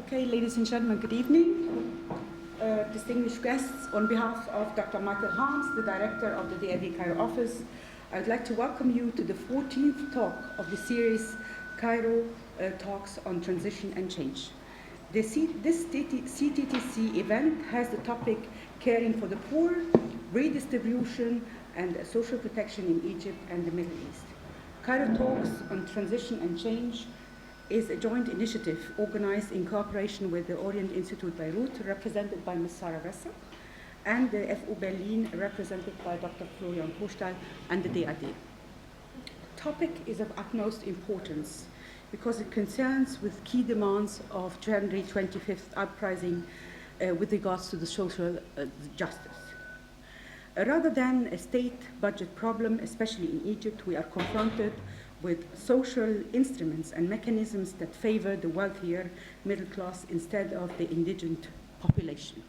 Okay, ladies and gentlemen, good evening. Distinguished guests, on behalf of Dr. Michael Harms, the director of the DAAD Cairo Office, I would like to welcome you to the 14th talk of the series Cairo Talks on Transition and Change. This CTTC event has the topic Caring for the Poor, Redistribution and Social Protection in Egypt and the Middle East. Cairo Talks on Transition and Change is a joint initiative organized in cooperation with the Orient-Institut Beirut, represented by Ms. Sarah Ressa, and the FU Berlin, represented by Dr. Florian Kostal and the DAAD. The topic is of utmost importance because it concerns with key demands of January 25th uprising with regards to the social justice. Rather than a state budget problem, especially in Egypt, we are confronted with social instruments and mechanisms that favor the wealthier middle class instead of the indigent population.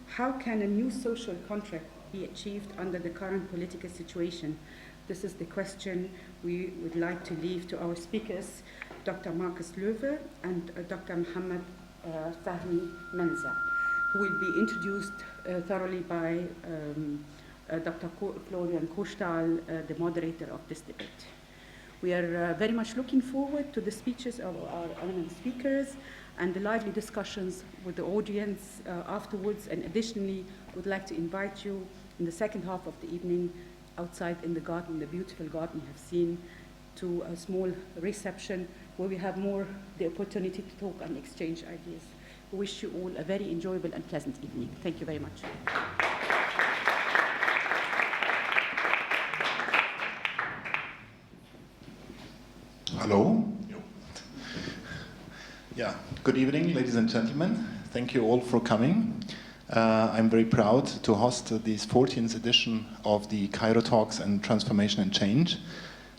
How can a new social contract be achieved under the current political situation? This is the question we would like to leave to our speakers, Dr. Markus Loewe and Dr. Mohamed Fahmy Menza, who will be introduced thoroughly by Dr. Florian Kostal, the moderator of this debate. We are very much looking forward to the speeches of our eminent speakers and the lively discussions with the audience afterwards, and additionally would like to invite you in the second half of the evening outside in the garden, the beautiful garden you have seen, to a small reception where we have more the opportunity to talk and exchange ideas. We wish you all a very enjoyable and pleasant evening. Thank you very much. Hello. Yeah, good evening, ladies and gentlemen. Thank you all for coming. I'm very proud to host this 14th edition of the Cairo Talks and Transformation and Change.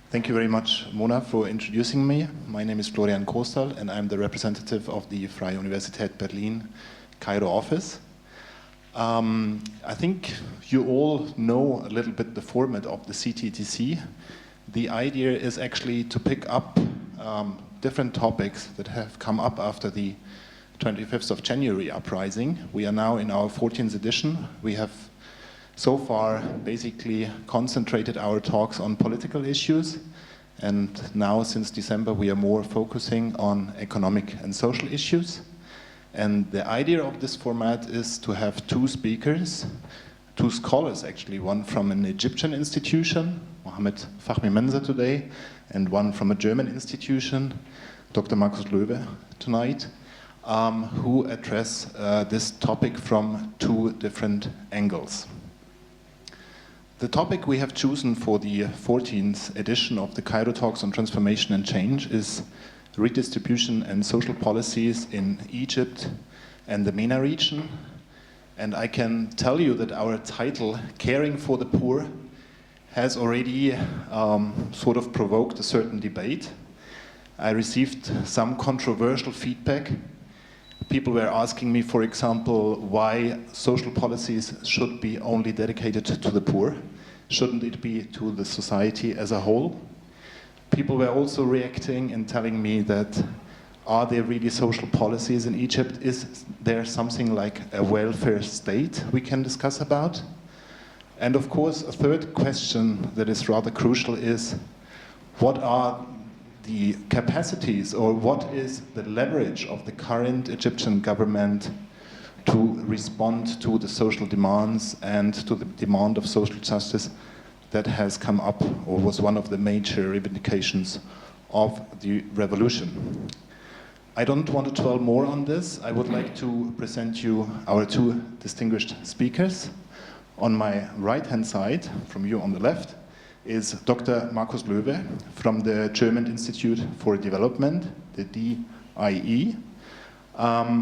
Thank you very much, Mona, for introducing me. My name is Florian Kostal, and I'm the representative of the Freie Universität Berlin Cairo office. I think you all know a little bit the format of the CTTC. The idea is actually to pick up different topics that have come up after the 25th of January uprising. We are now in our 14th edition. We have so far basically concentrated our talks on political issues, and now since December we are more focusing on economic and social issues. And the idea of this format is to have two speakers, two scholars actually, one from an Egyptian institution, Mohamed Fahmy Menza today, and one from a German institution, Dr. Markus Loewe tonight, who address this topic from two different angles. The topic we have chosen for the 14th edition of the Cairo Talks on Transformation and Change is redistribution and social policies in Egypt and the MENA region. And I can tell you that our title, Caring for the Poor, has already sort of provoked a certain debate. I received some controversial feedback. People were asking me, for example, why social policies should be only dedicated to the poor. Shouldn't it be to the society as a whole? People were also reacting and telling me that, are there really social policies in Egypt? Is there something like a welfare state we can discuss about? And of course, a third question that is rather crucial is, what are the capacities, or what is the leverage of the current Egyptian government to respond to the social demands and to the demand of social justice that has come up, or was one of the major reivindications of the revolution? I don't want to dwell more on this. I would like to present you our two distinguished speakers. On my right-hand side, from you on the left, is Dr. Markus Loewe from the German Institute for Development, the DIE,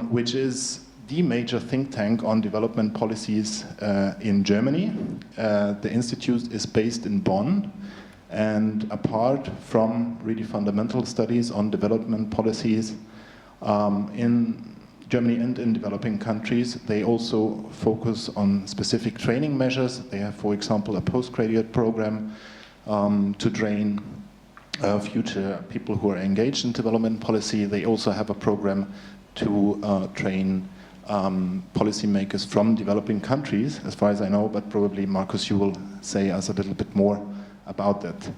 which is the major think tank on development policies in Germany. The institute is based in Bonn, and apart from really fundamental studies on development policies in Germany and in developing countries, they also focus on specific training measures. They have, for example, a postgraduate program to train future people who are engaged in development policy. They also have a program to train policymakers from developing countries, as far as I know, but probably, Markus, you will say us a little bit more about that.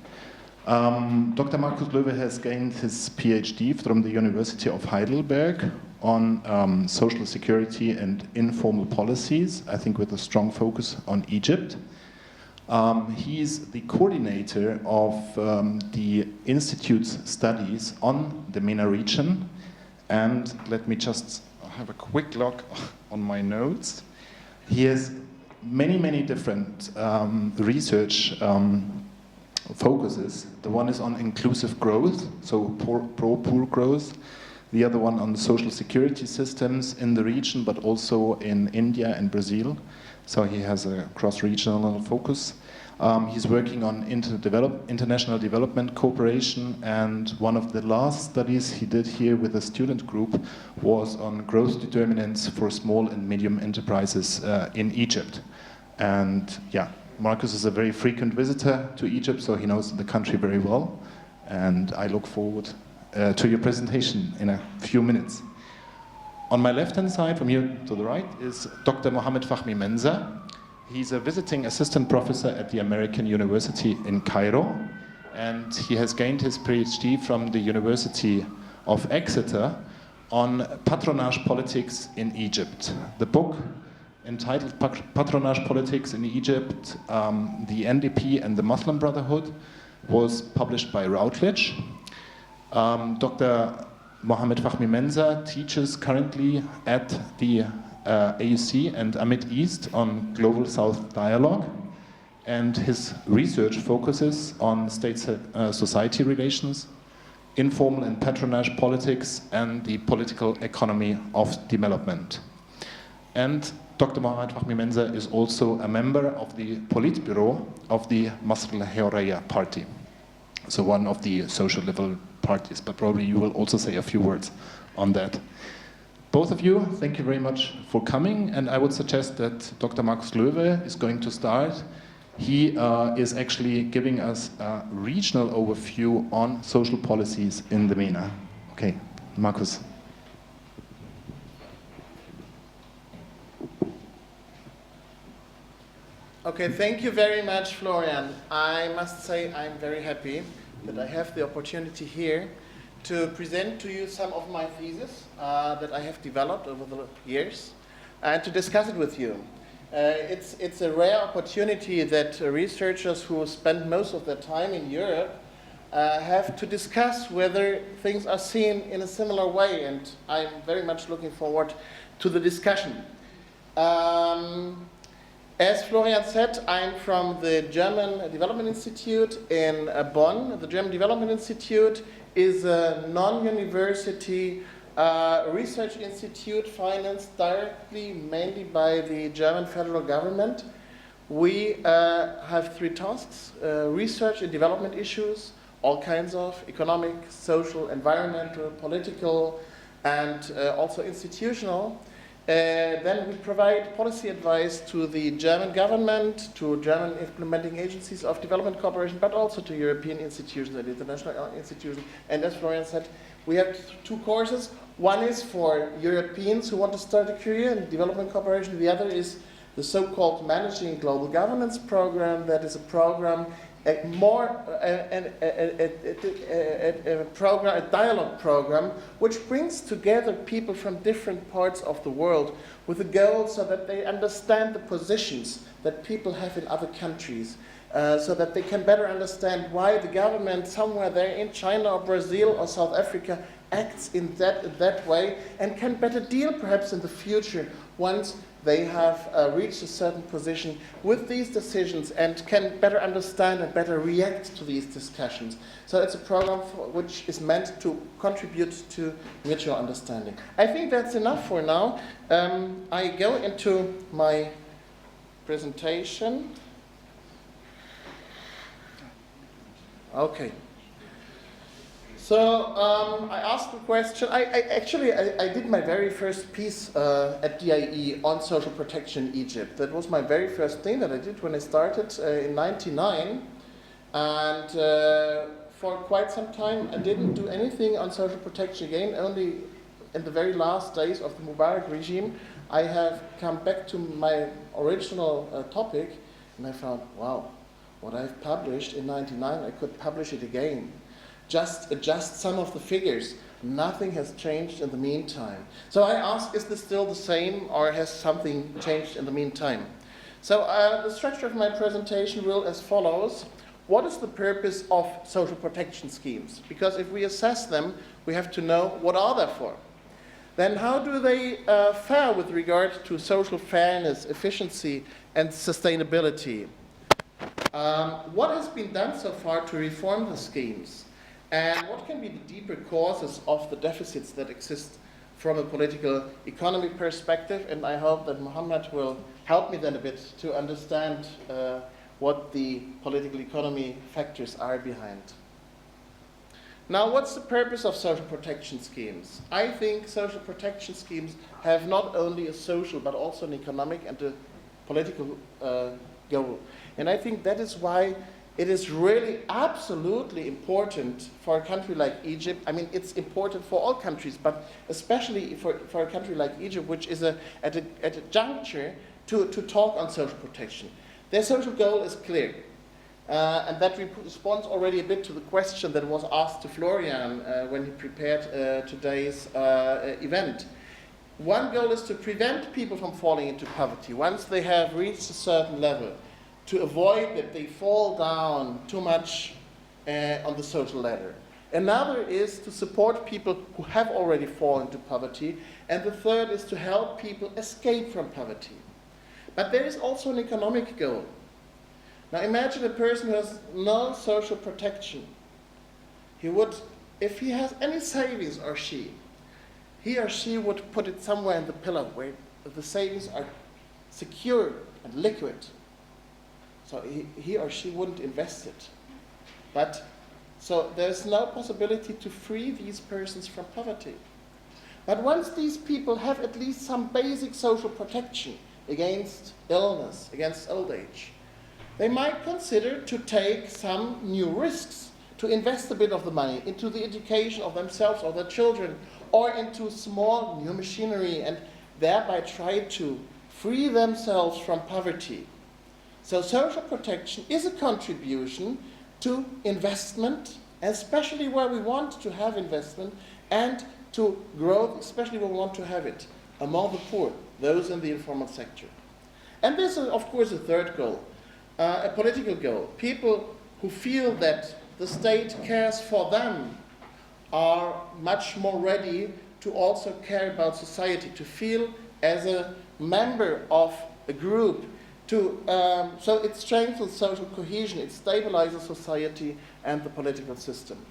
Dr. Markus Loewe has gained his PhD from the University of Heidelberg on social security and informal policies, I think with a strong focus on Egypt. He is the coordinator of the Institute's studies on the MENA region. And let me just have a quick look on my notes. He has many, many different research focuses. The one is on inclusive growth, so pro-poor growth. The other one on social security systems in the region, but also in India and Brazil. So he has a cross-regional focus. He's working on international development cooperation, and one of the last studies he did here with a student group was on growth determinants for small and medium enterprises in Egypt. And yeah, Markus is a very frequent visitor to Egypt, so he knows the country very well. And I look forward to your presentation in a few minutes. On my left-hand side, from here to the right, is Dr. Mohamed Fahmy Menza. He's a visiting assistant professor at the American University in Cairo, and he has gained his PhD from the University of Exeter on patronage politics in Egypt. The book, entitled Patronage Politics in Egypt, the NDP and the Muslim Brotherhood, was published by Routledge. Dr. Mohamed Fahmy Menza teaches currently at the AUC and Amit East on Global South Dialogue, and his research focuses on state-society relations, informal and patronage politics, and the political economy of development. And Dr. Mohamed Fahmy Menza is also a member of the Politburo of the Masr al-Hurriya party, so one of the social liberal parties, but probably you will also say a few words on that. Both of you, thank you very much for coming, and I would suggest that Dr. Markus Loewe is going to start. He is actually giving us a regional overview on social policies in the MENA. Okay, Markus. Okay, thank you very much, Florian. I must say I'm very happy that I have the opportunity here to present to you some of my thesis that I have developed over the years and to discuss it with you. It's a rare opportunity that researchers who spend most of their time in Europe have to discuss whether things are seen in a similar way, and I'm very much looking forward to the discussion. As Florian said, I'm from the German Development Institute in Bonn. The German Development Institute is a non-university research institute financed directly, mainly by the German federal government. We have three tasks: research and development issues, all kinds of economic, social, environmental, political, and also institutional. Then we provide policy advice to the German government, to German implementing agencies of development cooperation, but also to European institutions and international institutions. And as Florian said, we have two courses. One is for Europeans who want to start a career in development cooperation. The other is the so-called Managing Global Governance program. That is a program, a dialogue program, which brings together people from different parts of the world with a goal so that they understand the positions that people have in other countries, so that they can better understand why the government somewhere there in China or Brazil or South Africa acts in that way, and can better deal perhaps in the future once they have reached a certain position with these decisions, and can better understand and better react to these discussions. So it's a program which is meant to contribute to mutual understanding. I think that's enough for now. I go into my presentation. Okay. So I asked the question. I did my very first piece at DAE on social protection in Egypt. That was my very first thing that I did when I started in '99, and for quite some time I didn't do anything on social protection again. Only in the very last days of the Mubarak regime, I have come back to my original topic, and I found, wow, what I've published in '99, I could publish it again. Just adjust some of the figures. Nothing has changed in the meantime. So I ask, is this still the same, or has something changed in the meantime? So the structure of my presentation will as follows. What is the purpose of social protection schemes? Because if we assess them, we have to know what are they for. Then how do they fare with regard to social fairness, efficiency, and sustainability? What has been done so far to reform the schemes? And what can be the deeper causes of the deficits that exist from a political economy perspective? And I hope that Mohamed will help me then a bit to understand what the political economy factors are behind. Now, what's the purpose of social protection schemes? I think social protection schemes have not only a social but also an economic and a political goal. And I think that is why it is really absolutely important for a country like Egypt. I mean, it's important for all countries, but especially for a country like Egypt, which is at a juncture to talk on social protection. Their social goal is clear. And that responds already a bit to the question that was asked to Florian when he prepared today's event. One goal is to prevent people from falling into poverty once they have reached a certain level, to avoid that they fall down too much on the social ladder. Another is to support people who have already fallen into poverty. And the third is to help people escape from poverty. But there is also an economic goal. Now imagine a person who has no social protection. He would, if he has any savings, he or she would put it somewhere in the pillar where the savings are secure and liquid. So he or she wouldn't invest it. But so there's no possibility to free these persons from poverty. But once these people have at least some basic social protection against illness, against old age, they might consider to take some new risks, to invest a bit of the money into the education of themselves or their children, or into small new machinery, and thereby try to free themselves from poverty. So social protection is a contribution to investment, especially where we want to have investment, and to growth, especially where we want to have it, among the poor, those in the informal sector. And this is, of course, a third goal, a political goal. People who feel that the state cares for them are much more ready to also care about society, to feel as a member of a group, so it strengthens social cohesion, it stabilizes society and the political system.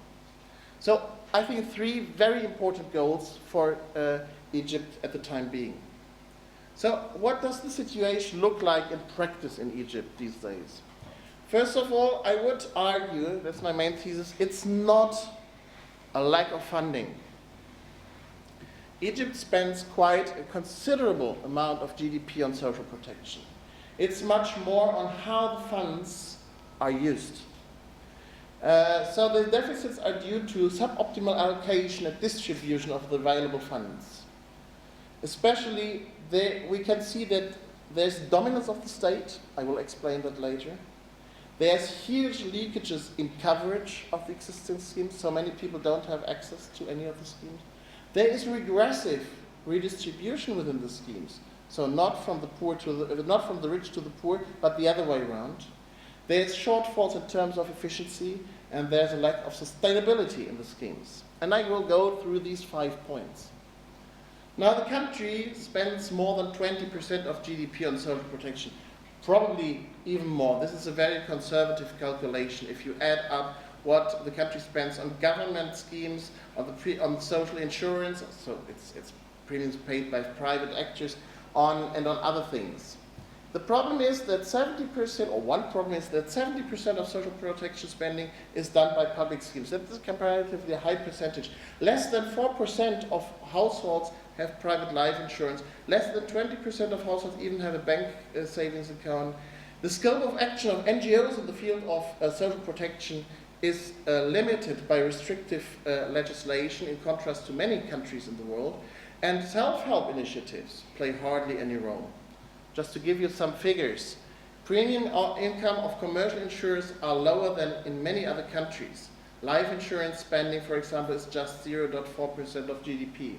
So I think three very important goals for Egypt at the time being. So what does the situation look like in practice in Egypt these days? First of all, I would argue, that's my main thesis, it's not a lack of funding. Egypt spends quite a considerable amount of GDP on social protection. It's much more on how the funds are used. So the deficits are due to suboptimal allocation and distribution of the available funds. Especially, we can see that there's dominance of the state. I will explain that later. There's huge leakages in coverage of the existing schemes, so many people don't have access to any of the schemes. There is regressive redistribution within the schemes. So not from the rich to the poor, but the other way around. There's shortfalls in terms of efficiency, and there's a lack of sustainability in the schemes. And I will go through these 5 points. Now the country spends more than 20% of GDP on social protection, probably even more. This is a very conservative calculation. If you add up what the country spends on government schemes, on social insurance, so it's premiums paid by private actors, on other things. The problem is that 70%, or one problem is that 70% of social protection spending is done by public schemes. That is a comparatively high percentage. Less than 4% of households have private life insurance. Less than 20% of households even have a bank savings account. The scope of action of NGOs in the field of social protection is limited by restrictive legislation in contrast to many countries in the world, and self-help initiatives play hardly any role. Just to give you some figures, premium income of commercial insurers are lower than in many other countries. Life insurance spending, for example, is just 0.4% of GDP.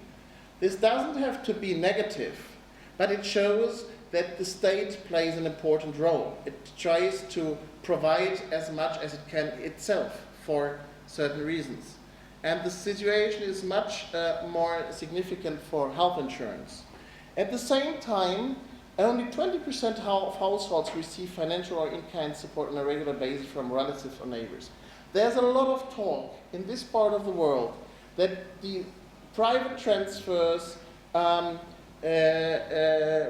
This doesn't have to be negative, but it shows that the state plays an important role. It tries to provide as much as it can itself for certain reasons. And the situation is much more significant for health insurance. At the same time, only 20% of households receive financial or in-kind support on a regular basis from relatives or neighbors. There's a lot of talk in this part of the world that the private transfers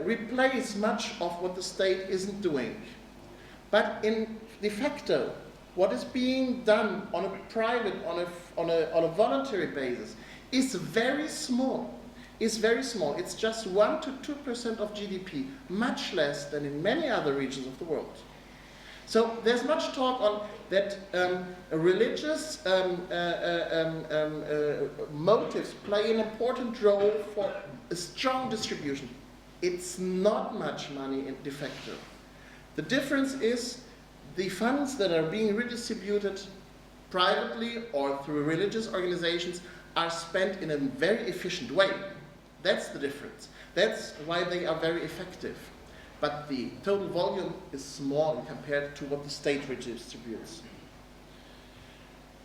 replace much of what the state isn't doing. But in de facto, what is being done on a private, on a voluntary basis is very small. It's very small. It's just 1 to 2% of GDP, much less than in many other regions of the world. So there's much talk on that religious motives play an important role for a strong distribution. It's not much money in de facto. The difference is the funds that are being redistributed privately or through religious organizations are spent in a very efficient way. That's the difference. That's why they are very effective. But the total volume is small compared to what the state redistributes.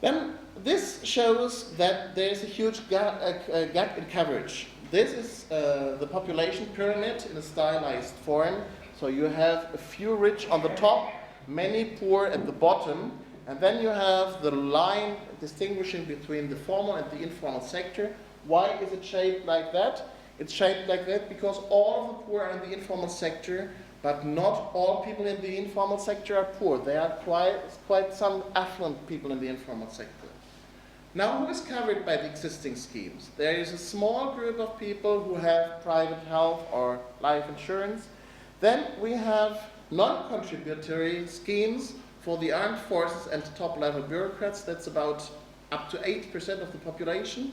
Then this shows that there's a huge gap in coverage. This is the population pyramid in a stylized form. So you have a few rich on the top, many poor at the bottom, and then you have the line distinguishing between the formal and the informal sector. Why is it shaped like that? It's shaped like that because all of the poor are in the informal sector, but not all people in the informal sector are poor. There are quite some affluent people in the informal sector. Now, who is covered by the existing schemes? There is a small group of people who have private health or life insurance. Then we have non-contributory schemes for the armed forces and top-level bureaucrats. That's about up to 8% of the population.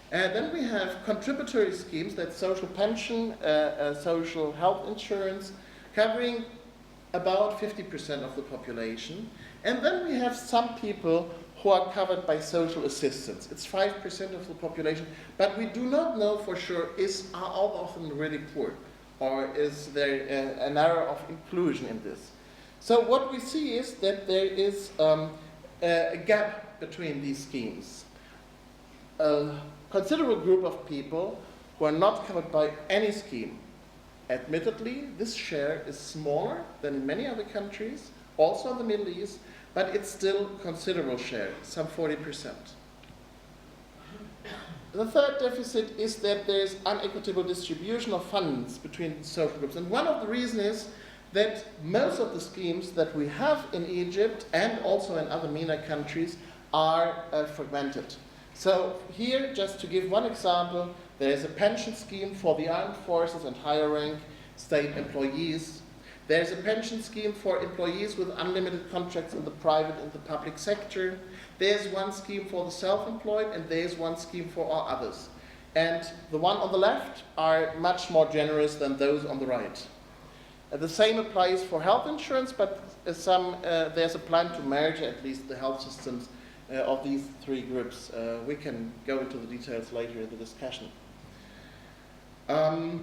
Then we have contributory schemes, that's social pension, social health insurance, covering about 50% of the population. And then we have some people who are covered by social assistance. It's 5% of the population, but we do not know for sure are all of them really poor, or is there an error of inclusion in this. So what we see is that there is a gap between these schemes. Considerable group of people who are not covered by any scheme. Admittedly, this share is smaller than in many other countries, also in the Middle East, but it's still a considerable share, some 40%. The third deficit is that there is unequitable distribution of funds between social groups. And one of the reasons is that most of the schemes that we have in Egypt and also in other MENA countries are fragmented. So here, just to give one example, there is a pension scheme for the armed forces and higher rank state employees. There's a pension scheme for employees with unlimited contracts in the private and the public sector. There's one scheme for the self-employed, and there's one scheme for all others. And the one on the left are much more generous than those on the right. The same applies for health insurance, but there's a plan to merge at least the health systems of these three groups. We can go into the details later in the discussion. The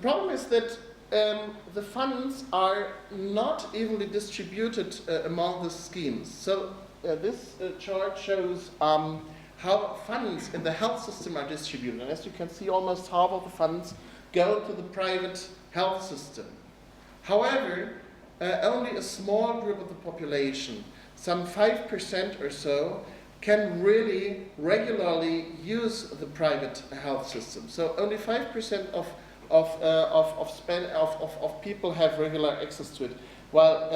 problem is that the funds are not evenly distributed among the schemes. So this chart shows how funds in the health system are distributed. And as you can see, almost half of the funds go to the private health system. However, only a small group of the population, some 5% or so, can really regularly use the private health system. So only 5% of people have regular access to it. While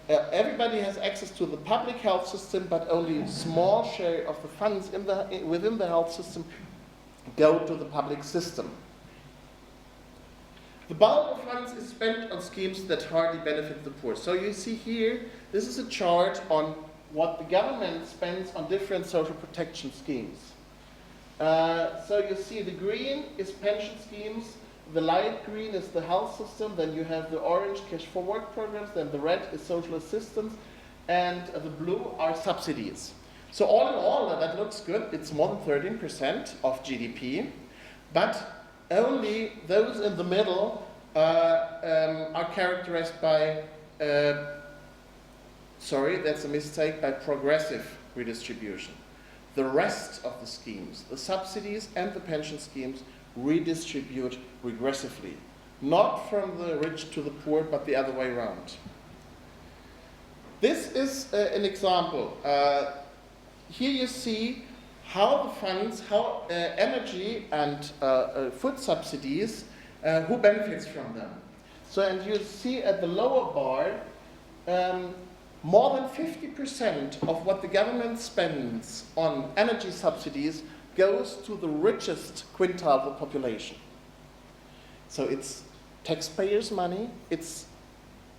everybody has access to the public health system, but only a small share of the funds within the health system go to the public system. The bulk of funds is spent on schemes that hardly benefit the poor. So you see here, this is a chart on what the government spends on different social protection schemes. So you see the green is pension schemes, the light green is the health system, then you have the orange cash for work programs, then the red is social assistance, and the blue are subsidies. So all in all, that looks good. It's more than 13% of GDP, but only those in the middle are characterized by, sorry, that's a mistake, by progressive redistribution. The rest of the schemes, the subsidies and the pension schemes, redistribute regressively. Not from the rich to the poor, but the other way around. This is an example. Here you see how the funds, how energy and food subsidies, who benefits from them. So, and you see at the lower bar, more than 50% of what the government spends on energy subsidies goes to the richest quintile of the population. So it's taxpayers' money, it's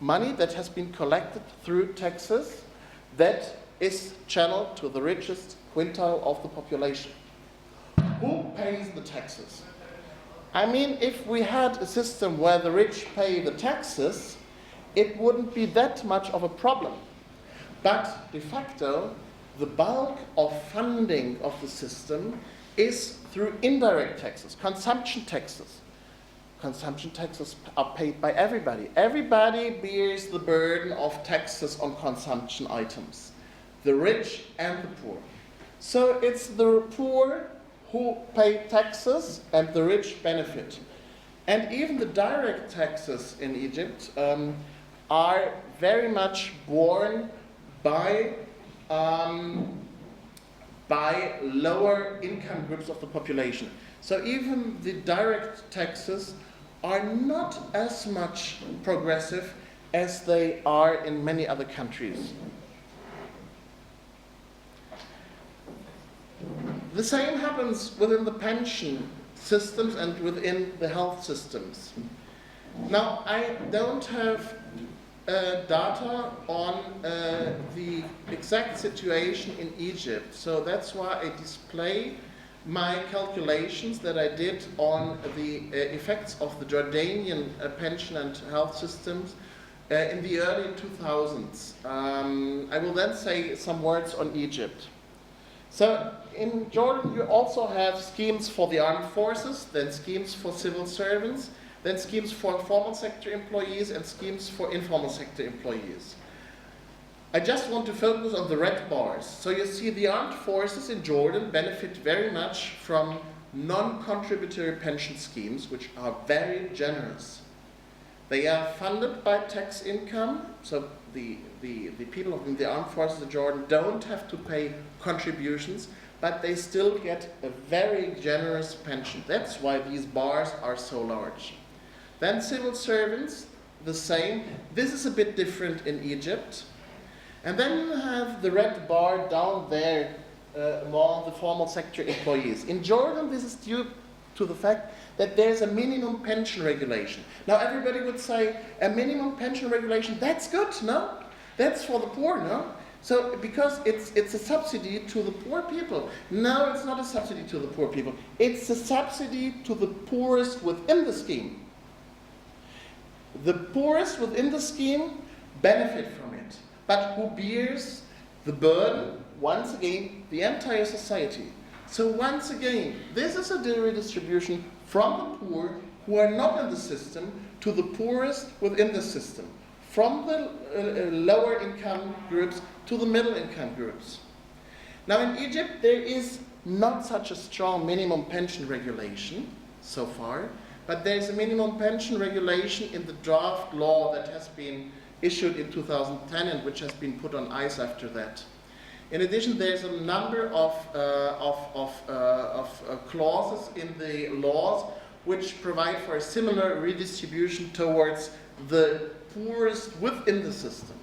money that has been collected through taxes that is channeled to the richest quintile of the population. Who pays the taxes? I mean, if we had a system where the rich pay the taxes, it wouldn't be that much of a problem. But de facto, the bulk of funding of the system is through indirect taxes, consumption taxes. Consumption taxes are paid by everybody. Everybody bears the burden of taxes on consumption items, the rich and the poor. So it's the poor who pay taxes and the rich benefit. And even the direct taxes in Egypt are very much borne by lower income groups of the population. So even the direct taxes are not as much progressive as they are in many other countries. The same happens within the pension systems and within the health systems. Now, I don't have data on the exact situation in Egypt, so that's why I display my calculations that I did on the effects of the Jordanian pension and health systems in the early 2000s. I will then say some words on Egypt. So in Jordan you also have schemes for the armed forces, then schemes for civil servants, then schemes for formal sector employees and schemes for informal sector employees. I just want to focus on the red bars. So you see the armed forces in Jordan benefit very much from non-contributory pension schemes, which are very generous. They are funded by tax income, so the people in the armed forces in Jordan don't have to pay contributions, but they still get a very generous pension. That's why these bars are so large. Then civil servants, the same. This is a bit different in Egypt. And then you have the red bar down there among the formal sector employees. In Jordan, this is due to the fact that there's a minimum pension regulation. Now everybody would say, a minimum pension regulation, that's good, no? That's for the poor, no? So, because it's a subsidy to the poor people. No, it's not a subsidy to the poor people. It's a subsidy to the poorest within the scheme. The poorest within the scheme benefit from it. But who bears the burden? Once again, the entire society. So once again, this is a redistribution from the poor who are not in the system to the poorest within the system. From the lower income groups to the middle income groups. Now in Egypt, there is not such a strong minimum pension regulation so far, but there is a minimum pension regulation in the draft law that has been issued in 2010 and which has been put on ice after that. In addition, there's a number of clauses in the laws which provide for a similar redistribution towards the poorest within the system.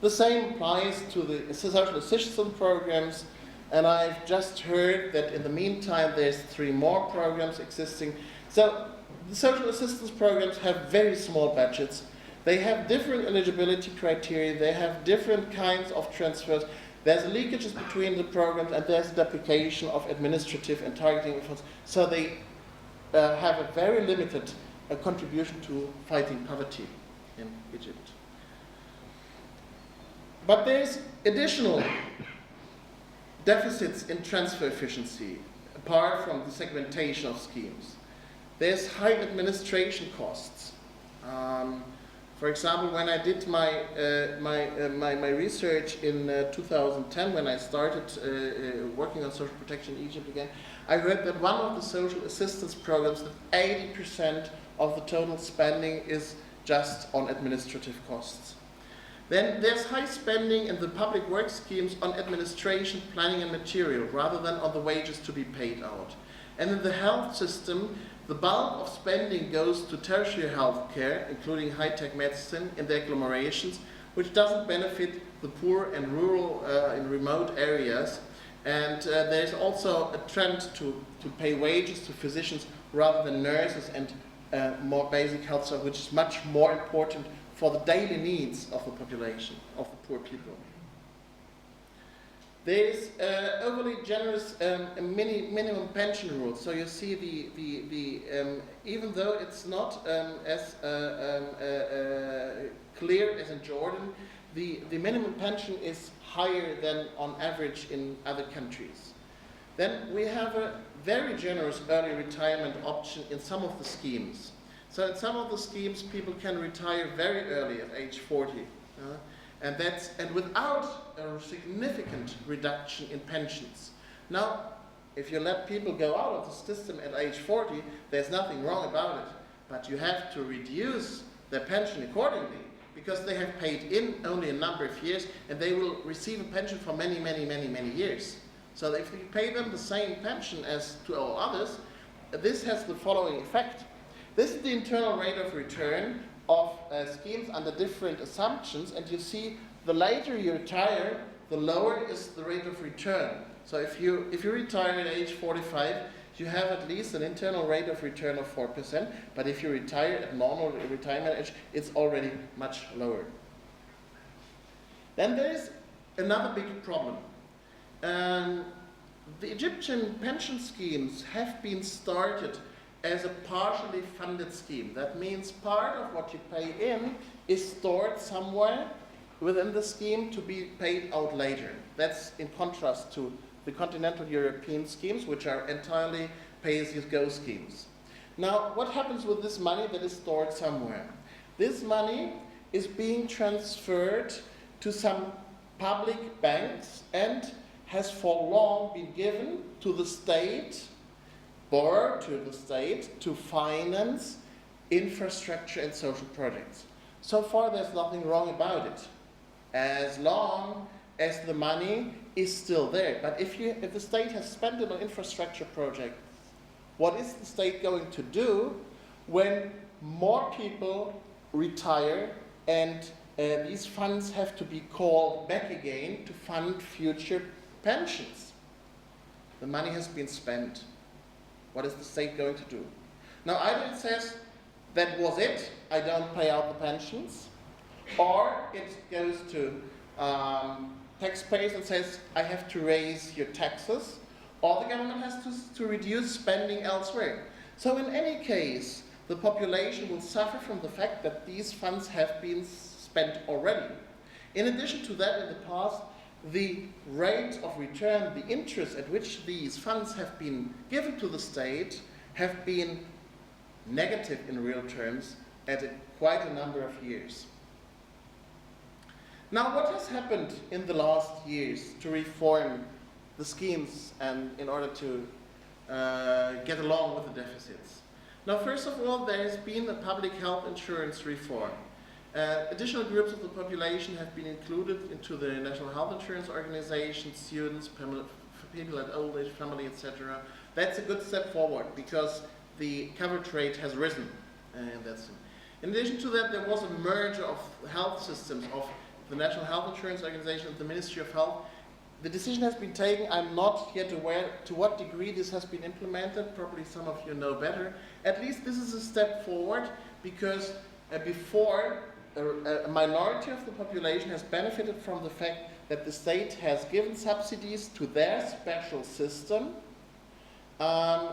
The same applies to the social assistance programs, and I've just heard that in the meantime there's 3 more programs existing. So the social assistance programs have very small budgets. They have different eligibility criteria, they have different kinds of transfers, there's leakages between the programs, and there's duplication of administrative and targeting efforts, so they have a very limited contribution to fighting poverty in Egypt. But there's additional deficits in transfer efficiency, apart from the segmentation of schemes. There's high administration costs. For example, when I did my research in 2010, when I started working on social protection in Egypt again, I heard that one of the social assistance programs, that 80% of the total spending is just on administrative costs. Then there's high spending in the public work schemes on administration, planning and material, rather than on the wages to be paid out. And in the health system, the bulk of spending goes to tertiary health care, including high-tech medicine in the agglomerations, which doesn't benefit the poor and rural and remote areas. And there's also a trend to pay wages to physicians rather than nurses and more basic health service, which is much more important for the daily needs of the population, of the poor people. There's overly generous minimum pension rules. So you see even though it's not as clear as in Jordan, the minimum pension is higher than on average in other countries. Then we have a very generous early retirement option in some of the schemes. So in some of the schemes, people can retire very early at age 40. And without a significant reduction in pensions. Now, if you let people go out of the system at age 40, there's nothing wrong about it. But you have to reduce their pension accordingly, because they have paid in only a number of years, and they will receive a pension for many, many, many, many years. So if you pay them the same pension as to all others, this has the following effect. This is the internal rate of return of schemes under different assumptions, and you see the later you retire, the lower is the rate of return. So if you retire at age 45, you have at least an internal rate of return of 4%, but if you retire at normal retirement age, it's already much lower. Then there is another big problem. The Egyptian pension schemes have been started as a partially funded scheme. That means part of what you pay in is stored somewhere within the scheme to be paid out later. That's in contrast to the continental European schemes, which are entirely pay-as-you-go schemes. Now, what happens with this money that is stored somewhere? This money is being transferred to some public banks and has for long been given to the state, borrowed to the state, to finance infrastructure and social projects. So far, there's nothing wrong about it, as long as the money is still there. But if the state has spent it on infrastructure projects, what is the state going to do when more people retire and these funds have to be called back again to fund future pensions? The money has been spent. What is the state going to do? Now, either it says, that was it, I don't pay out the pensions, or it goes to taxpayers and says, I have to raise your taxes, or the government has to reduce spending elsewhere. So in any case, the population will suffer from the fact that these funds have been spent already. In addition to that, in the past, the rate of return, the interest at which these funds have been given to the state have been negative in real terms at quite a number of years. Now, what has happened in the last years to reform the schemes and in order to get along with the deficits? Now, first of all, there has been a public health insurance reform. Additional groups of the population have been included into the National Health Insurance Organization, students, people at old age, family, etc. That's a good step forward because the coverage rate has risen. In addition to that, there was a merger of health systems of the National Health Insurance Organization and the Ministry of Health. The decision has been taken. I'm not yet aware to what degree this has been implemented. Probably some of you know better. At least this is a step forward because before a minority of the population has benefited from the fact that the state has given subsidies to their special system,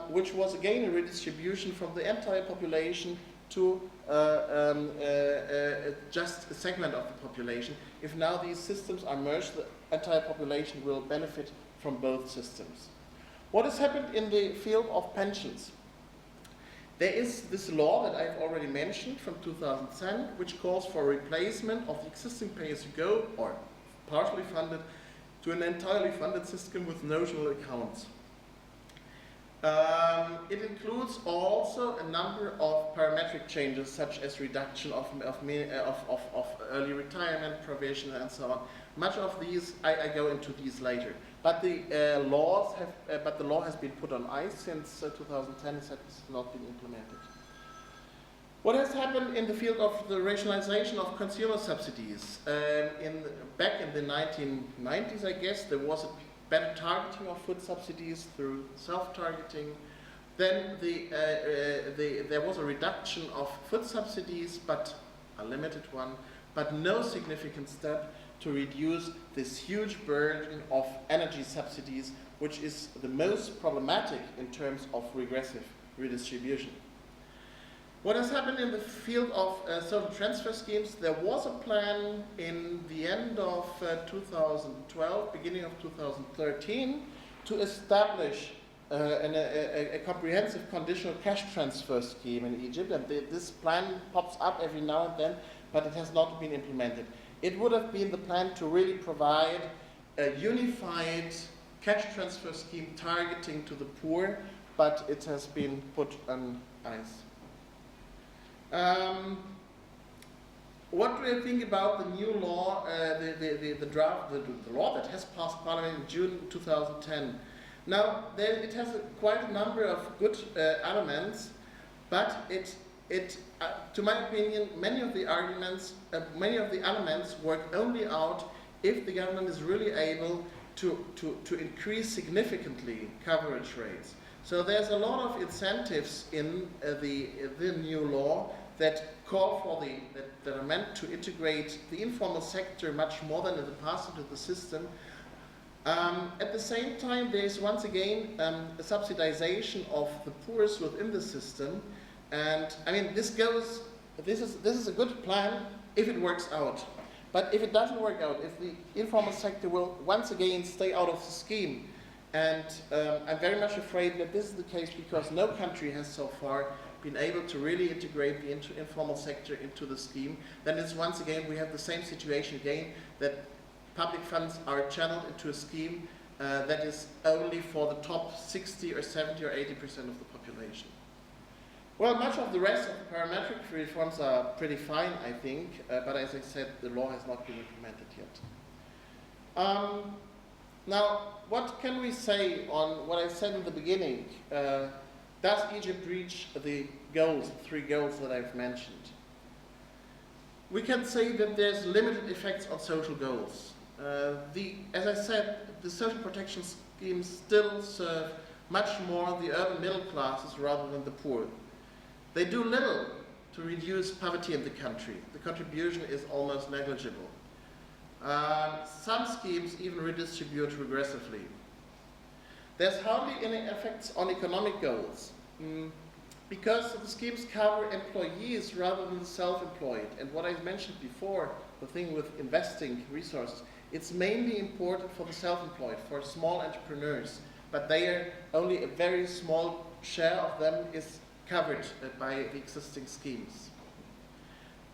which was again a redistribution from the entire population to just a segment of the population. If now these systems are merged, the entire population will benefit from both systems. What has happened in the field of pensions? There is this law that I've already mentioned from 2010, which calls for replacement of the existing pay-as-you-go or partially funded to an entirely funded system with notional accounts. It includes also a number of parametric changes, such as reduction of early retirement provision and so on. Much of these, I go into these later. But the law has been put on ice since 2010. It has not been implemented. What has happened in the field of the rationalization of consumer subsidies? Back in the 1990s, I guess, there was a better targeting of food subsidies through self-targeting. Then there was a reduction of food subsidies, but a limited one, but no significant step to reduce this huge burden of energy subsidies, which is the most problematic in terms of regressive redistribution. What has happened in the field of social transfer schemes? There was a plan in the end of 2012, beginning of 2013, to establish a comprehensive conditional cash transfer scheme in Egypt. And this plan pops up every now and then, but it has not been implemented. It would have been the plan to really provide a unified cash transfer scheme targeting to the poor, but it has been put on ice. What do I think about the new law, the law that has passed Parliament in June 2010? Now, it has quite a number of good elements, but to my opinion, many of the elements work only out if the government is really able to increase significantly coverage rates. So there's a lot of incentives in the new law that call for that are meant to integrate the informal sector much more than in the past into the system. At the same time, there is once again a subsidization of the poorest within the system, and I mean this is a good plan if it works out. But if it doesn't work out, if the informal sector will once again stay out of the scheme, and I'm very much afraid that this is the case because no country has so far been able to really integrate the informal sector into the scheme, then it's once again we have the same situation again, that public funds are channeled into a scheme that is only for the top 60 or 70 or 80% of the population. Well, much of the rest of the parametric reforms are pretty fine, I think, but as I said, the law has not been implemented yet. Now, what can we say on what I said in the beginning? Does Egypt reach the goals, the 3 goals that I've mentioned? We can say that there's limited effects on social goals. As I said, the social protection schemes still serve much more the urban middle classes rather than the poor. They do little to reduce poverty in the country. The contribution is almost negligible. Some schemes even redistribute regressively. There's hardly any effects on economic goals because the schemes cover employees rather than the self-employed. And what I mentioned before, the thing with investing resources, it's mainly important for the self-employed, for small entrepreneurs, but they are only a very small share of them is covered by the existing schemes.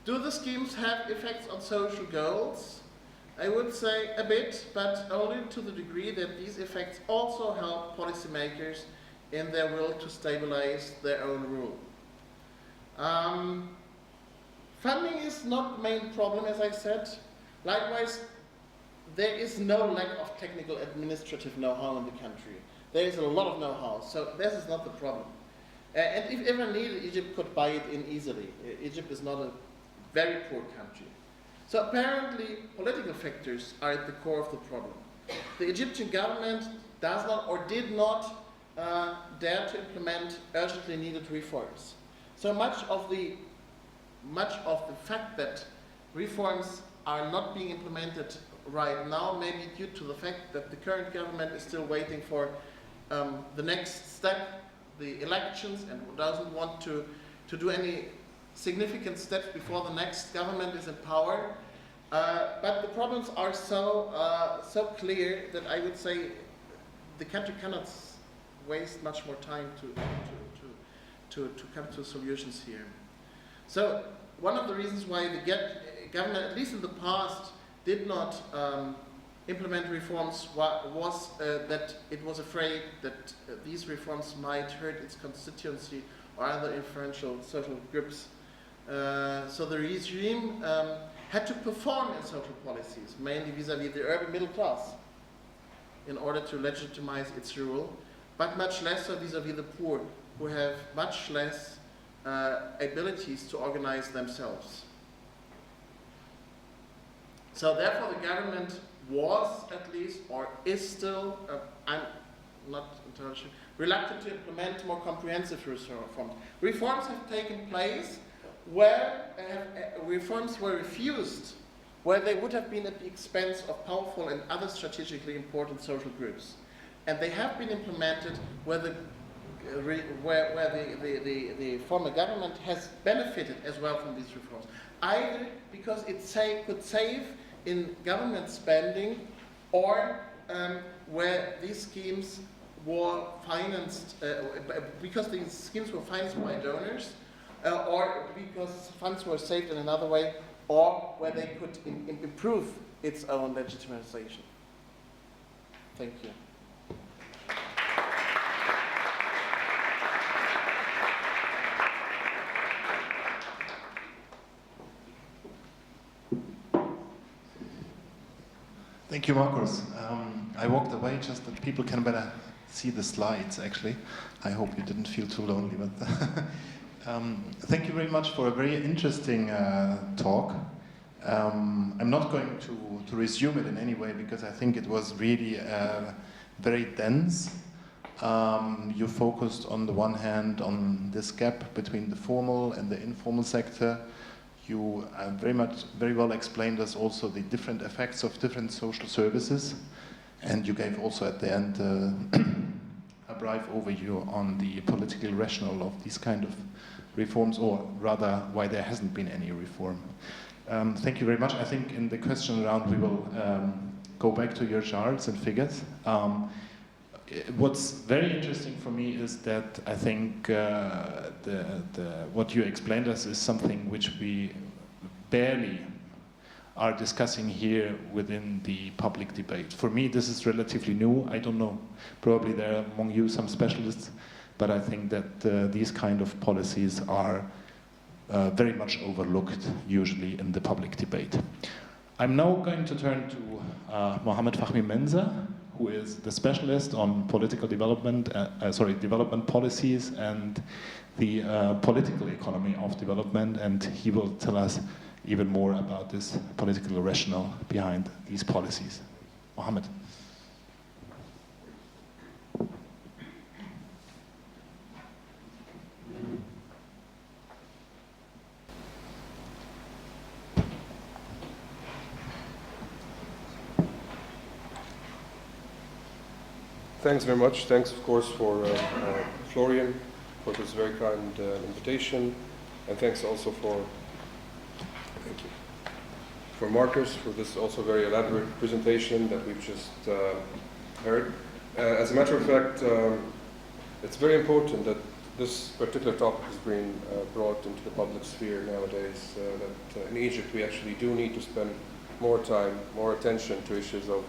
Do the schemes have effects on social goals? I would say a bit, but only to the degree that these effects also help policymakers in their will to stabilize their own rule. Funding is not the main problem, as I said. Likewise, there is no lack of technical administrative know-how in the country. There is a lot of know-how, so this is not the problem. And if ever needed, Egypt could buy it in easily. Egypt is not a very poor country. So apparently, political factors are at the core of the problem. The Egyptian government does not or did not dare to implement urgently needed reforms. So much of the fact that reforms are not being implemented right now, maybe due to the fact that the current government is still waiting for the next step, the elections, and doesn't want to do any significant steps before the next government is in power. But the problems are so clear that I would say the country cannot waste much more time to come to solutions here. So one of the reasons why the government, at least in the past, did not implement reforms was that it was afraid that these reforms might hurt its constituency or other influential social groups. So the regime had to perform in social policies, mainly vis-à-vis the urban middle class, in order to legitimize its rule, but much less so vis-à-vis the poor, who have much less abilities to organize themselves. So therefore the government was at least, or is still, I'm not entirely sure, reluctant to implement more comprehensive reforms. Reforms have taken place where reforms were refused, where they would have been at the expense of powerful and other strategically important social groups. And they have been implemented where the former government has benefited as well from these reforms, either because it could save in government spending, or where these schemes were financed, because these schemes were financed by donors, or because funds were saved in another way, or where they could improve its own legitimization. Thank you. Thank you, Markus. I walked away just that people can better see the slides, actually. I hope you didn't feel too lonely. But thank you very much for a very interesting talk. I'm not going to resume it in any way because I think it was really very dense. You focused on the one hand on this gap between the formal and the informal sector. You very well explained us also the different effects of different social services, and you gave also at the end a brief overview on the political rationale of these kind of reforms, or rather why there hasn't been any reform. Thank you very much. I think in the question round we will go back to your charts and figures. What's very interesting for me is that I think what you explained us is something which we barely are discussing here within the public debate. For me, this is relatively new. I don't know, probably there are among you some specialists, but I think that these kind of policies are very much overlooked usually in the public debate. I'm now going to turn to Mohamed Fahmy Menza, who is the specialist on political development, development policies and the political economy of development, and he will tell us even more about this political rationale behind these policies. Mohamed. Thanks very much. Thanks, of course, for Florian for this very kind invitation, and thanks also for Markus for this also very elaborate presentation that we've just heard. As a matter of fact, it's very important that this particular topic is being brought into the public sphere nowadays. That in Egypt we actually do need to spend more time, more attention to issues of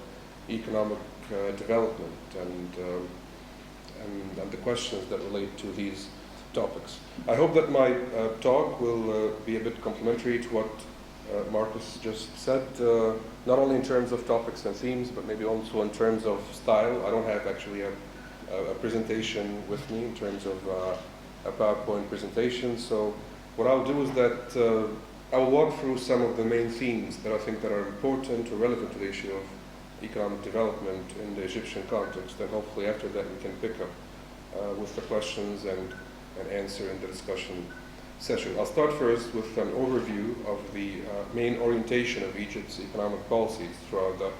economic development and the questions that relate to these topics. I hope that my talk will be a bit complementary to what Markus just said, not only in terms of topics and themes, but maybe also in terms of style. I don't have actually a presentation with me in terms of a PowerPoint presentation, so what I'll do is that I will walk through some of the main themes that I think that are important or relevant to the issue of economic development in the Egyptian context, and hopefully after that we can pick up with the questions and answer in the discussion session. I'll start first with an overview of the main orientation of Egypt's economic policies throughout the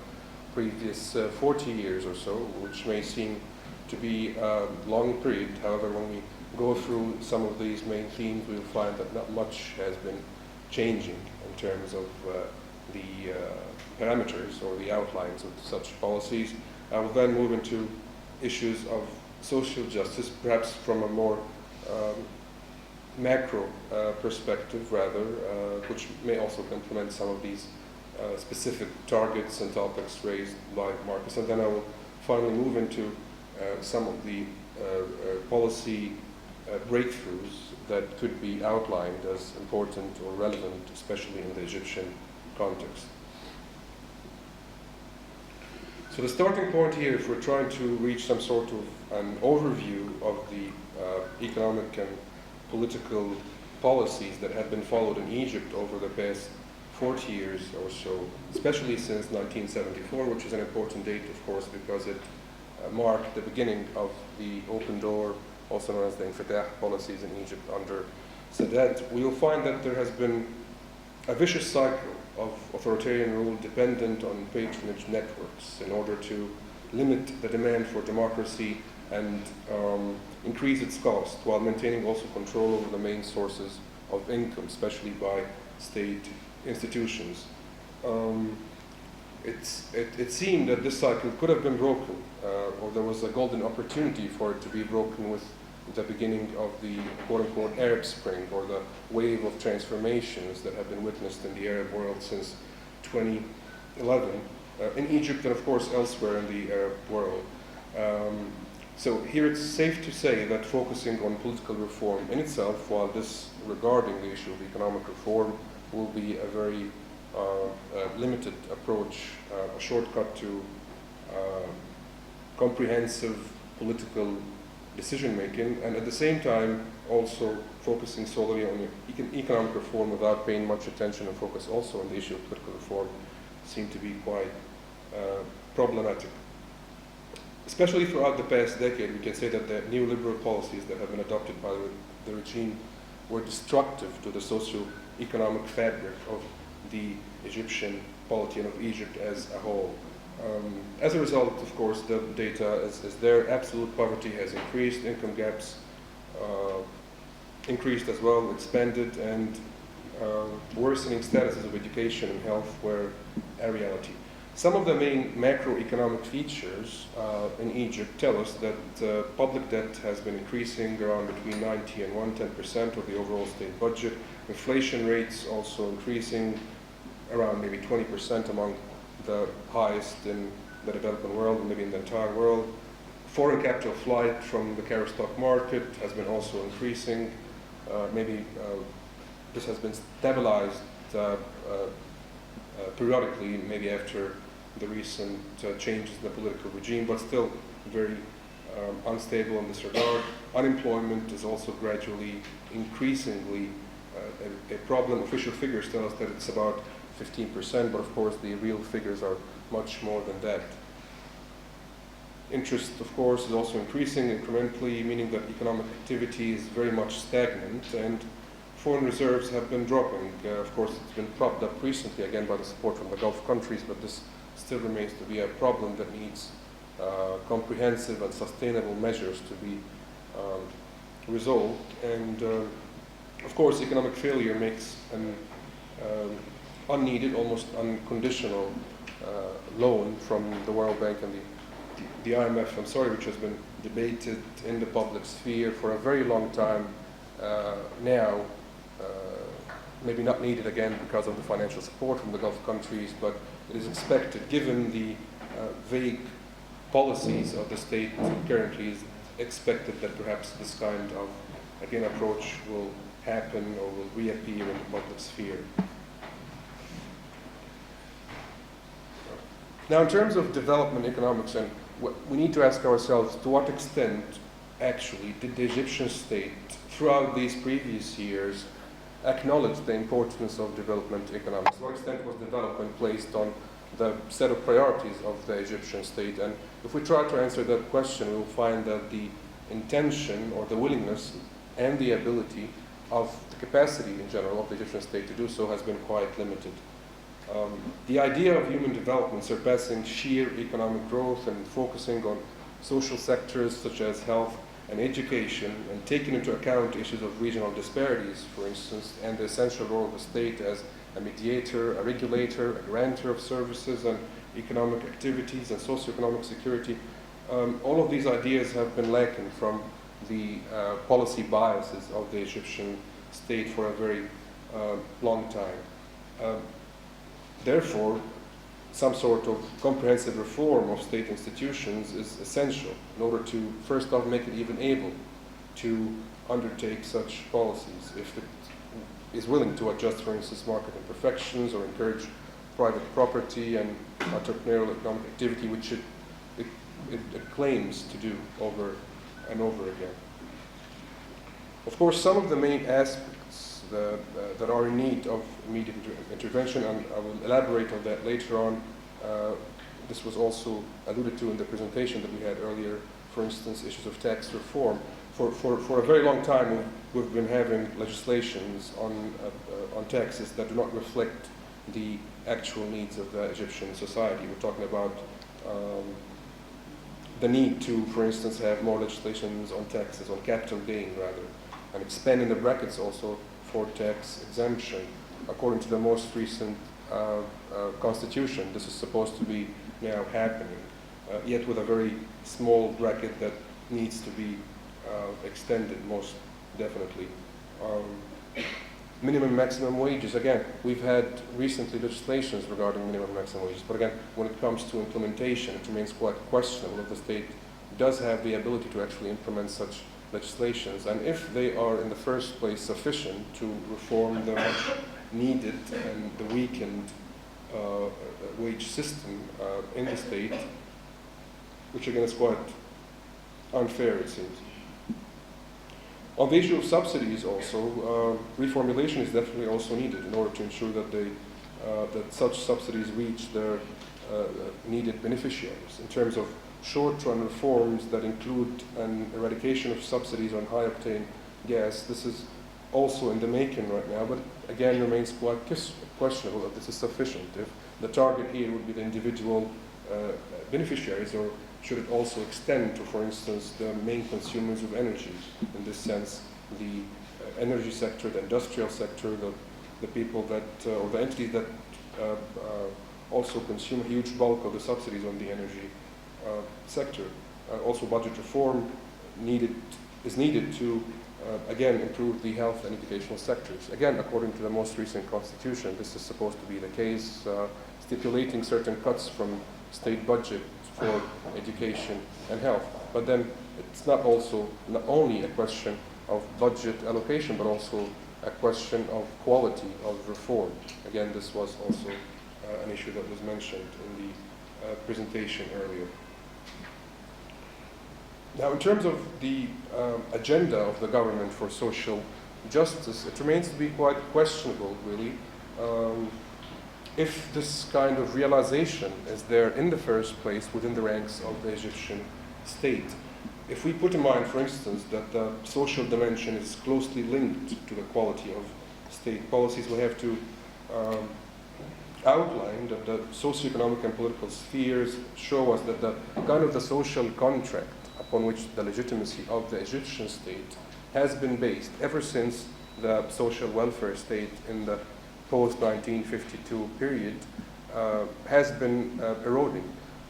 previous 40 years or so, which may seem to be a long period. However, when we go through some of these main themes, we'll find that not much has been changing in terms of the parameters or the outlines of such policies. I will then move into issues of social justice, perhaps from a more macro perspective rather, which may also complement some of these specific targets and topics raised by Markus. And then I will finally move into some of the policy breakthroughs that could be outlined as important or relevant, especially in the Egyptian context. So the starting point here, if we're trying to reach some sort of an overview of the economic and political policies that have been followed in Egypt over the past 40 years or so, especially since 1974, which is an important date, of course, because it marked the beginning of the open door, also known as the Infitah policies in Egypt under Sadat, we'll find that there has been a vicious cycle of authoritarian rule dependent on patronage networks in order to limit the demand for democracy and increase its cost, while maintaining also control over the main sources of income, especially by state institutions. It seemed that this cycle could have been broken, or there was a golden opportunity for it to be broken with the beginning of the quote-unquote Arab Spring, or the wave of transformations that have been witnessed in the Arab world since 2011, in Egypt and of course elsewhere in the Arab world. So here it's safe to say that focusing on political reform in itself, while this regarding the issue of economic reform will be a very limited approach, a shortcut to comprehensive political decision-making, and at the same time also focusing solely on economic reform without paying much attention and focus also on the issue of political reform seem to be quite problematic. Especially throughout the past decade, we can say that the neoliberal policies that have been adopted by the regime were destructive to the socio-economic fabric of the Egyptian polity and of Egypt as a whole. As a result, of course, the data is there. Absolute poverty has increased, income gaps increased as well, expanded, and worsening statuses of education and health were a reality. Some of the main macroeconomic features in Egypt tell us that public debt has been increasing around between 90 and 110% of the overall state budget. Inflation rates also increasing around maybe 20% among the highest in the developing world, maybe in the entire world. Foreign capital flight from the Cairo stock market has been also increasing. This has been stabilized periodically, maybe after the recent changes in the political regime, but still very unstable in this regard. Unemployment is also gradually increasingly a problem. Official figures tell us that it's about 15%, but of course the real figures are much more than that. Interest, of course, is also increasing incrementally, meaning that economic activity is very much stagnant, and foreign reserves have been dropping. Of course, it's been propped up recently again by the support from the Gulf countries, but this still remains to be a problem that needs comprehensive and sustainable measures to be resolved. And of course, economic failure makes an unneeded, almost unconditional loan from the World Bank and the IMF, which has been debated in the public sphere for a very long time now, maybe not needed again because of the financial support from the Gulf countries, but it is expected, given the vague policies of the state currently, is expected that perhaps this kind of, again, approach will happen or will reappear in the public sphere. Now, in terms of development economics, and we need to ask ourselves, to what extent actually did the Egyptian state, throughout these previous years, acknowledge the importance of development economics? To what extent was development placed on the set of priorities of the Egyptian state? And if we try to answer that question, we'll find that the intention or the willingness and the ability of the capacity in general of the Egyptian state to do so has been quite limited. The idea of human development surpassing sheer economic growth and focusing on social sectors such as health and education, and taking into account issues of regional disparities, for instance, and the essential role of the state as a mediator, a regulator, a grantor of services and economic activities and socioeconomic security. All of these ideas have been lacking from the policy biases of the Egyptian state for a very long time. Therefore, some sort of comprehensive reform of state institutions is essential in order to, first off, make it even able to undertake such policies. If it is willing to adjust, for instance, market imperfections or encourage private property and entrepreneurial economic activity, which it claims to do over and over again. Of course, some of the main aspects that are in need of immediate intervention, and I will elaborate on that later on. This was also alluded to in the presentation that we had earlier, for instance, issues of tax reform. For a very long time, we've been having legislations on taxes that do not reflect the actual needs of the Egyptian society. We're talking about the need to, for instance, have more legislations on taxes, on capital gain rather, and expanding the brackets also for tax exemption. According to the most recent constitution, this is supposed to be now happening, yet with a very small bracket that needs to be extended most definitely. Minimum maximum wages, again, we've had recently legislations regarding minimum maximum wages, but again, when it comes to implementation, it remains quite questionable if the state does have the ability to actually implement such legislations, and if they are in the first place sufficient to reform the much needed and the weakened wage system in the state, which again is quite unfair, it seems. On the issue of subsidies also, reformulation is definitely also needed in order to ensure that that such subsidies reach their needed beneficiaries. In terms of short-run reforms that include an eradication of subsidies on high-octane gas, this is also in the making right now, but again remains quite questionable if this is sufficient. If the target here would be the individual beneficiaries, or should it also extend to, for instance, the main consumers of energy? In this sense, the energy sector, the industrial sector, the people that, or the entities that also consume a huge bulk of the subsidies on the energy sector. Also, budget reform is needed to, again, improve the health and educational sectors. Again, according to the most recent constitution, this is supposed to be the case, stipulating certain cuts from state budget for education and health. But then it's not only a question of budget allocation, but also a question of quality of reform. Again, this was also an issue that was mentioned in the presentation earlier. Now, in terms of the agenda of the government for social justice, it remains to be quite questionable, really, if this kind of realization is there in the first place within the ranks of the Egyptian state. If we put in mind, for instance, that the social dimension is closely linked to the quality of state policies, we have to outline that the socioeconomic and political spheres show us that the kind of the social contract upon which the legitimacy of the Egyptian state has been based ever since the social welfare state in the post-1952 period has been eroding.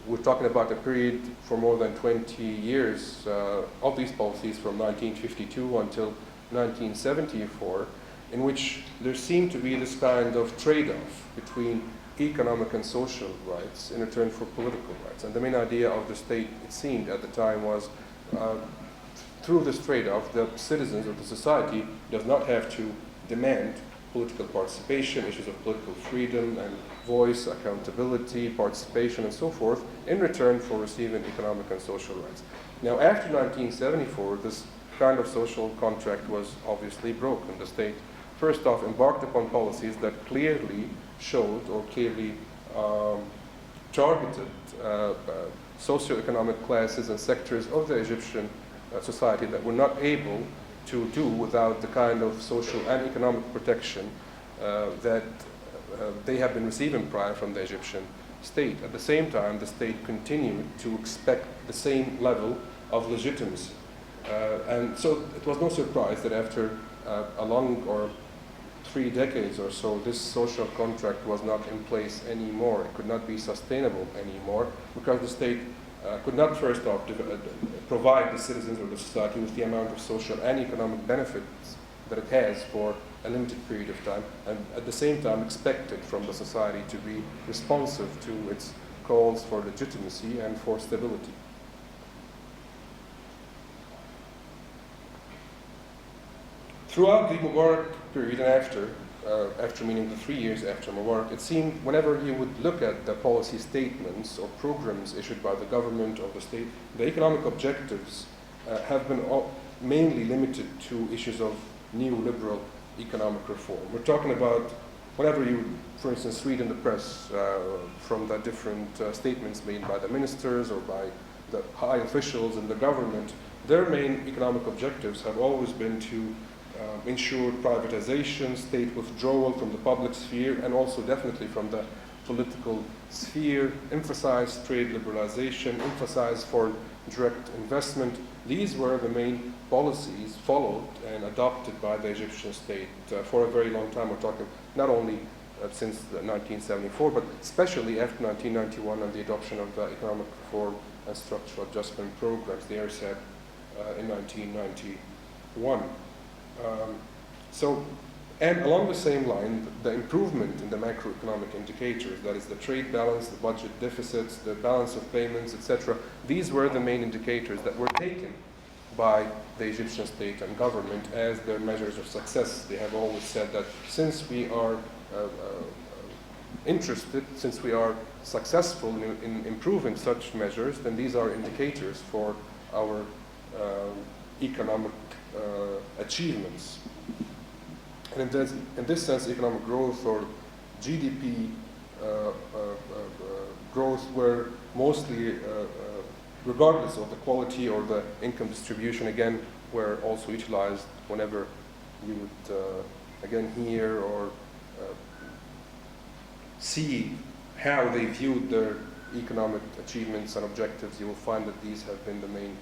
We're talking about a period for more than 20 years of these policies from 1952 until 1974, in which there seemed to be this kind of trade-off between economic and social rights in return for political rights. And the main idea of the state, it seemed at the time, was through this trade-off, the citizens of the society does not have to demand political participation, issues of political freedom and voice, accountability, participation, and so forth, in return for receiving economic and social rights. Now, after 1974, this kind of social contract was obviously broken. The state, first off, embarked upon policies that clearly showed or clearly targeted socioeconomic classes and sectors of the Egyptian society that were not able to do without the kind of social and economic protection that they have been receiving prior from the Egyptian state. At the same time, the state continued to expect the same level of legitimacy. And so it was no surprise that after a long or 3 decades or so, this social contract was not in place anymore. It could not be sustainable anymore because the state could not first off provide the citizens or the society with the amount of social and economic benefits that it has for a limited period of time, and at the same time expected from the society to be responsive to its calls for legitimacy and for stability. Throughout the Mubarak period and after meaning the 3 years after Mubarak, it seemed whenever you would look at the policy statements or programs issued by the government or the state, the economic objectives have been mainly limited to issues of neoliberal economic reform. We're talking about whenever you, for instance, read in the press from the different statements made by the ministers or by the high officials in the government, their main economic objectives have always been to ensure privatization, state withdrawal from the public sphere, and also definitely from the political sphere, emphasize trade liberalization, emphasize foreign direct investment. These were the main policies followed and adopted by the Egyptian state for a very long time. We're talking not only since 1974, but especially after 1991 and the adoption of the Economic Reform and Structural Adjustment Programs, the ERSAP, in 1991. And along the same line, the improvement in the macroeconomic indicators, that is the trade balance, the budget deficits, the balance of payments, etc., these were the main indicators that were taken by the Egyptian state and government as their measures of success. They have always said that since we are interested, since we are successful in improving such measures, then these are indicators for our economic achievements. And in this sense, economic growth or GDP growth were mostly, regardless of the quality or the income distribution, again, were also utilized whenever you would, again, hear or see how they viewed their economic achievements and objectives. You will find that these have been the main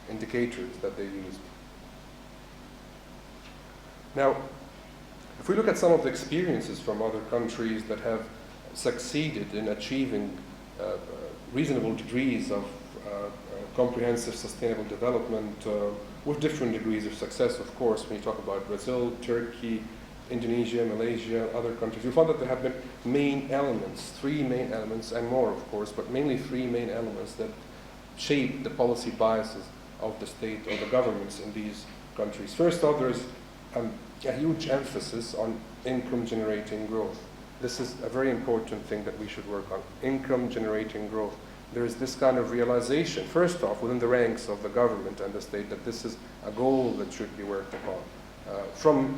indicators that they used. Now, if we look at some of the experiences from other countries that have succeeded in achieving reasonable degrees of comprehensive sustainable development with different degrees of success, of course, when you talk about Brazil, Turkey, Indonesia, Malaysia, other countries, you find that there have been main elements, 3 main elements, and more, of course, but mainly 3 main elements that shape the policy biases of the state or the governments in these countries. First off, there's a huge emphasis on income generating growth. This is a very important thing that we should work on, income generating growth. There is this kind of realization, first off, within the ranks of the government and the state, that this is a goal that should be worked upon. From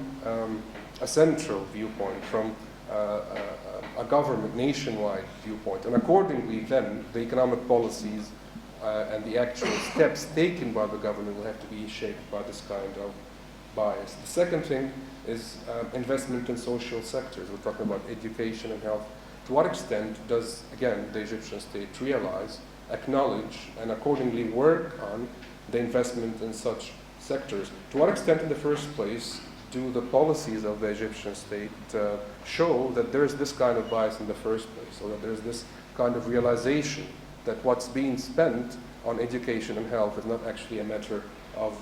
a central viewpoint, from a government nationwide viewpoint, and accordingly then the economic policies and the actual steps taken by the government will have to be shaped by this kind of bias. The second thing is investment in social sectors. We're talking about education and health. To what extent does, again, the Egyptian state realize, acknowledge, and accordingly work on the investment in such sectors? To what extent, in the first place, do the policies of the Egyptian state show that there is this kind of bias in the first place, or that there is this kind of realization that what's being spent on education and health is not actually a matter of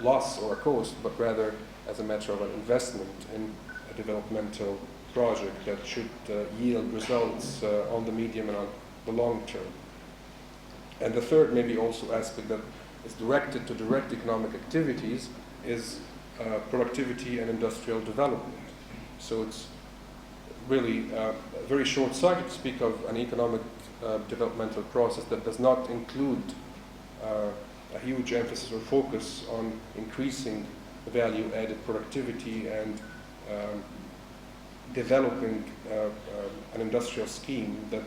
loss or a cost, but rather as a matter of an investment in a developmental project that should yield results on the medium and on the long term. And the third, maybe also aspect that is directed to direct economic activities is productivity and industrial development. So it's really very short-sighted to speak of an economic developmental process that does not include a huge emphasis or focus on increasing value-added productivity and developing an industrial scheme that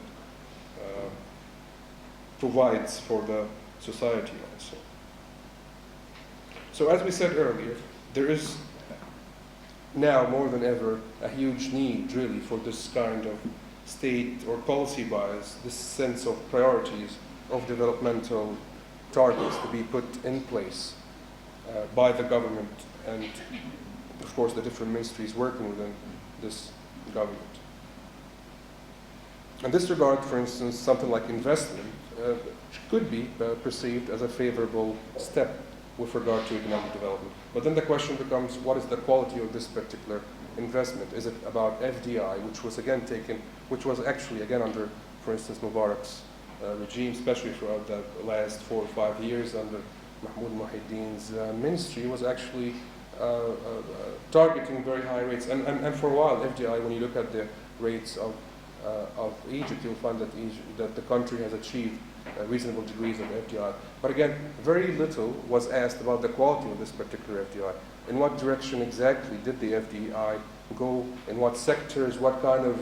provides for the society also. So as we said earlier, there is now more than ever a huge need really for this kind of state or policy bias, this sense of priorities of developmental targets to be put in place by the government and of course the different ministries working within this government. In this regard, for instance, something like investment could be perceived as a favorable step with regard to economic development. But then the question becomes, what is the quality of this particular investment? Is it about FDI, which was again taken, which was actually again under, for instance, Mubarak's regime, especially throughout the last 4 or 5 years under Mahmoud Mohiddin's ministry, was actually targeting very high rates. And for a while, FDI, when you look at the rates of Egypt, you'll find that the country has achieved reasonable degrees of FDI. But again, very little was asked about the quality of this particular FDI. In what direction exactly did the FDI go? In what sectors? What kind of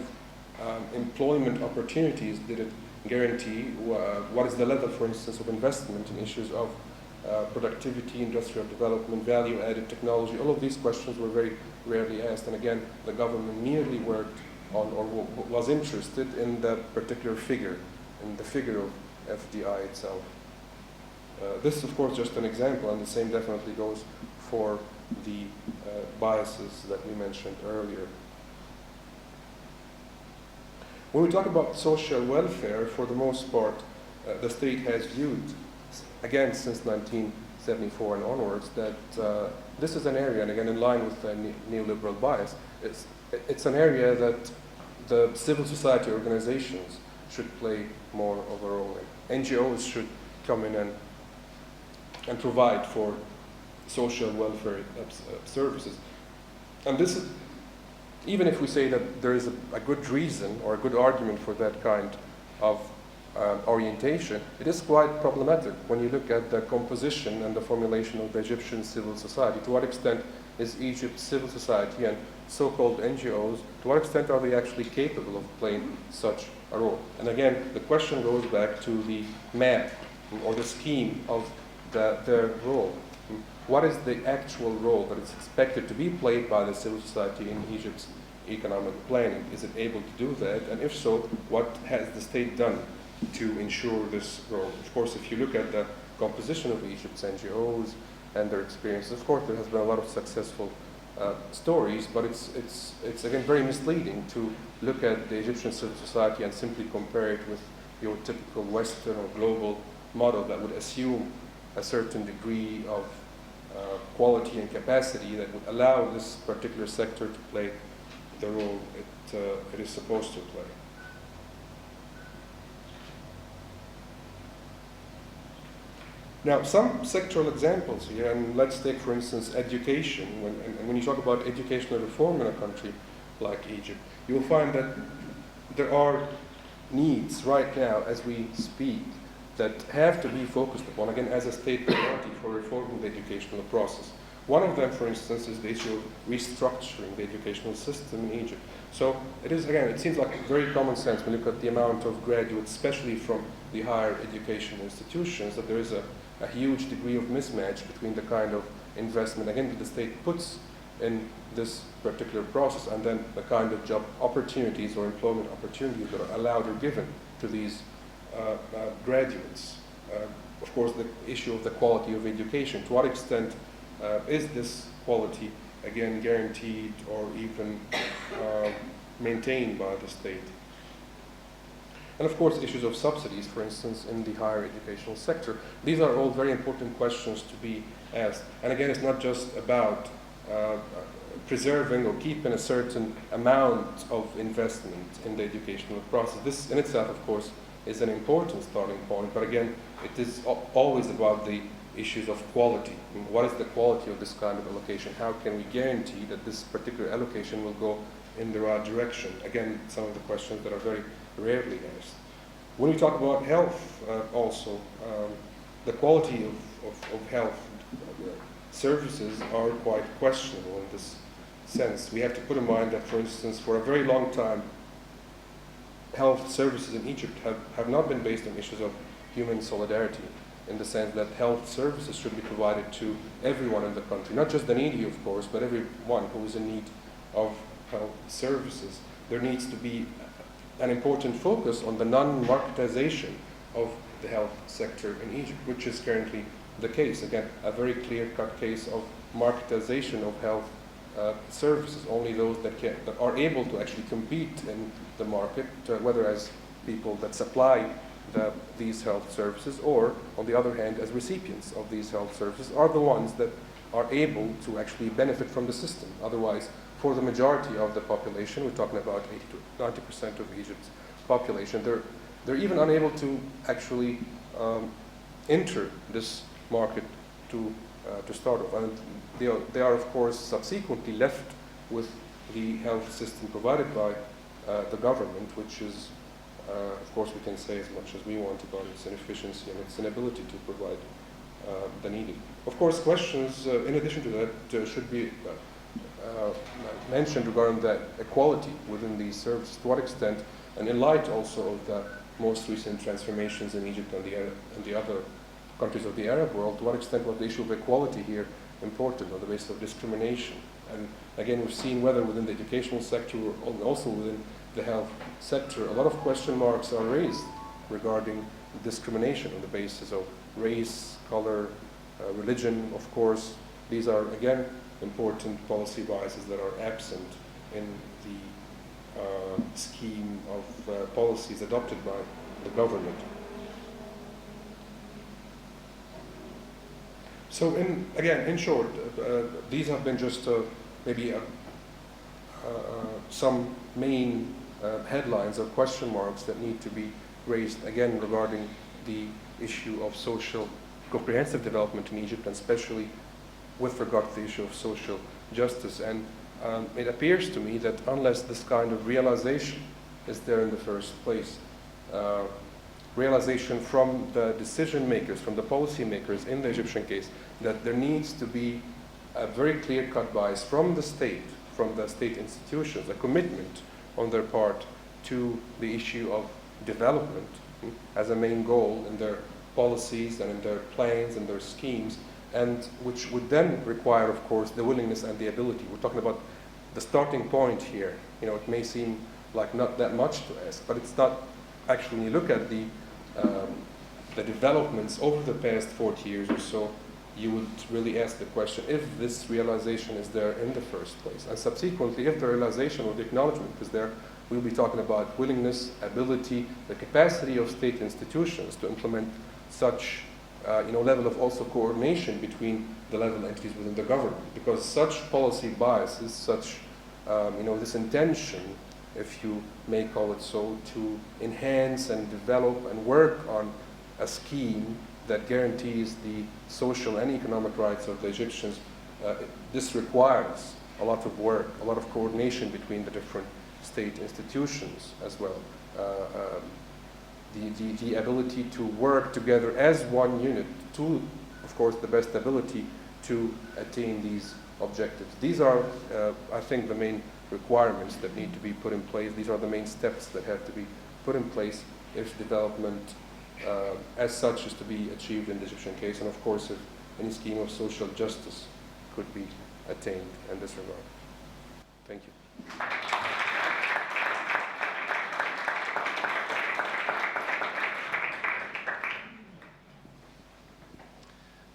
employment opportunities did it guarantee? What is the level, for instance, of investment in issues of productivity, industrial development, value-added technology? All of these questions were very rarely asked. And again, the government merely worked on or was interested in that particular figure, in the figure of FDI itself. This is, of course, just an example, and the same definitely goes for the biases that we mentioned earlier. When we talk about social welfare, for the most part, the state has viewed, again, since 1974 and onwards, that this is an area, and again, in line with the neoliberal bias, it's an area that the civil society organizations should play more of a role in. NGOs should come in and provide for social welfare services. And this is, even if we say that there is a good reason or a good argument for that kind of orientation, it is quite problematic when you look at the composition and the formulation of the Egyptian civil society. To what extent is Egypt's civil society and so-called NGOs, to what extent are they actually capable of playing such a role? And again, the question goes back to the map or the scheme of their role. What is the actual role that is expected to be played by the civil society in Egypt's economic planning? Is it able to do that? And if so, what has the state done to ensure this role? Of course, if you look at the composition of Egypt's NGOs and their experiences, of course, there has been a lot of successful stories, but it's again very misleading to look at the Egyptian civil society and simply compare it with your typical Western or global model that would assume a certain degree of quality and capacity that would allow this particular sector to play the role it is supposed to play. Now, some sectoral examples here, and let's take, for instance, education. When you talk about educational reform in a country like Egypt, you will find that there are needs right now, as we speak, that have to be focused upon, again, as a state priority for reforming the educational process. One of them, for instance, is the issue of restructuring the educational system in Egypt. So it is, again, it seems like very common sense when you look at the amount of graduates, especially from the higher education institutions, that there is a huge degree of mismatch between the kind of investment, again, that the state puts in this particular process and then the kind of job opportunities or employment opportunities that are allowed or given to these graduates. Of course, the issue of the quality of education. To what extent is this quality, again, guaranteed or even maintained by the state? And of course, issues of subsidies, for instance, in the higher educational sector. These are all very important questions to be asked. And again, it's not just about preserving or keeping a certain amount of investment in the educational process. This in itself, of course, is an important starting point. But again, it is always about the issues of quality. I mean, what is the quality of this kind of allocation? How can we guarantee that this particular allocation will go in the right direction? Again, some of the questions that are very rarely asked. When we talk about health, also, the quality of health services are quite questionable in this sense. We have to put in mind that, for instance, for a very long time, health services in Egypt have not been based on issues of human solidarity. in the sense that health services should be provided to everyone in the country, not just the needy, of course, but everyone who is in need of health services. There needs to be an important focus on the non-marketization of the health sector in Egypt, which is currently the case. Again, a very clear-cut case of marketization of health services. Only those that are able to actually compete in the market, whether as people that supply these health services, or on the other hand, as recipients of these health services, are the ones that are able to actually benefit from the system. Otherwise, for the majority of the population, we're talking about 80 to 90% of Egypt's population, they're even unable to actually enter this market to start off. And they are, of course, subsequently left with the health system provided by the government, which is, of course, we can say as much as we want about its inefficiency and its inability to provide the needed. Of course, questions, in addition to that, should be mentioned regarding that equality within these services. To what extent, and in light also of the most recent transformations in Egypt and the other countries of the Arab world, to what extent was the issue of equality here important on the basis of discrimination? And again, we've seen whether within the educational sector or also within the health sector, a lot of question marks are raised regarding discrimination on the basis of race, color, religion, of course. These are, again, important policy biases that are absent in the scheme of policies adopted by the government. So, in short, these have been just maybe some main headlines or question marks that need to be raised, again, regarding the issue of social comprehensive development in Egypt, and especially with regard to the issue of social justice. And it appears to me that unless this kind of realization is there in the first place, realization from the decision makers, from the policy makers in the Egyptian case, that there needs to be a very clear-cut bias from the state institutions, a commitment on their part to the issue of development as a main goal in their policies and in their plans and their schemes, and which would then require, of course, the willingness and the ability. We're talking about the starting point here. You know, it may seem like not that much to ask, but it's not actually. When you look at the developments over the past 40 years or so, you would really ask the question if this realization is there in the first place. And subsequently, if the realization or the acknowledgement is there, we'll be talking about willingness, ability, the capacity of state institutions to implement such level of also coordination between the level entities within the government. Because such policy biases, such this intention, if you may call it so, to enhance and develop and work on a scheme that guarantees the social and economic rights of the Egyptians, this requires a lot of work, a lot of coordination between the different state institutions as well. The ability to work together as one unit to, of course, the best ability to attain these objectives. These are, I think, the main requirements that need to be put in place. These are the main steps that have to be put in place if development as such is to be achieved in the Egyptian case, and of course if any scheme of social justice could be attained in this regard. Thank you.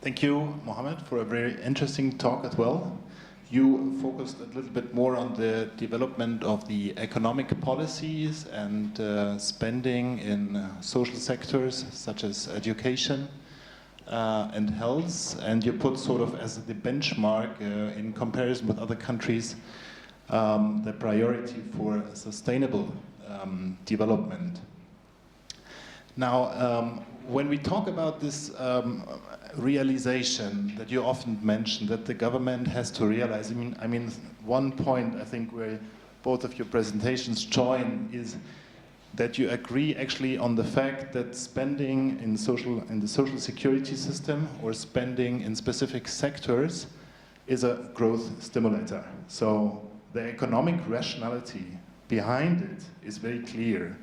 Thank you, Mohamed, for a very interesting talk as well. You focused a little bit more on the development of the economic policies and spending in social sectors such as education and health, and you put sort of as the benchmark in comparison with other countries the priority for sustainable development. Now, when we talk about this realization that you often mention, that the government has to realize, I mean, one point I think where both of your presentations join is that you agree actually on the fact that spending in the social security system or spending in specific sectors is a growth stimulator. So the economic rationality behind it is very clear.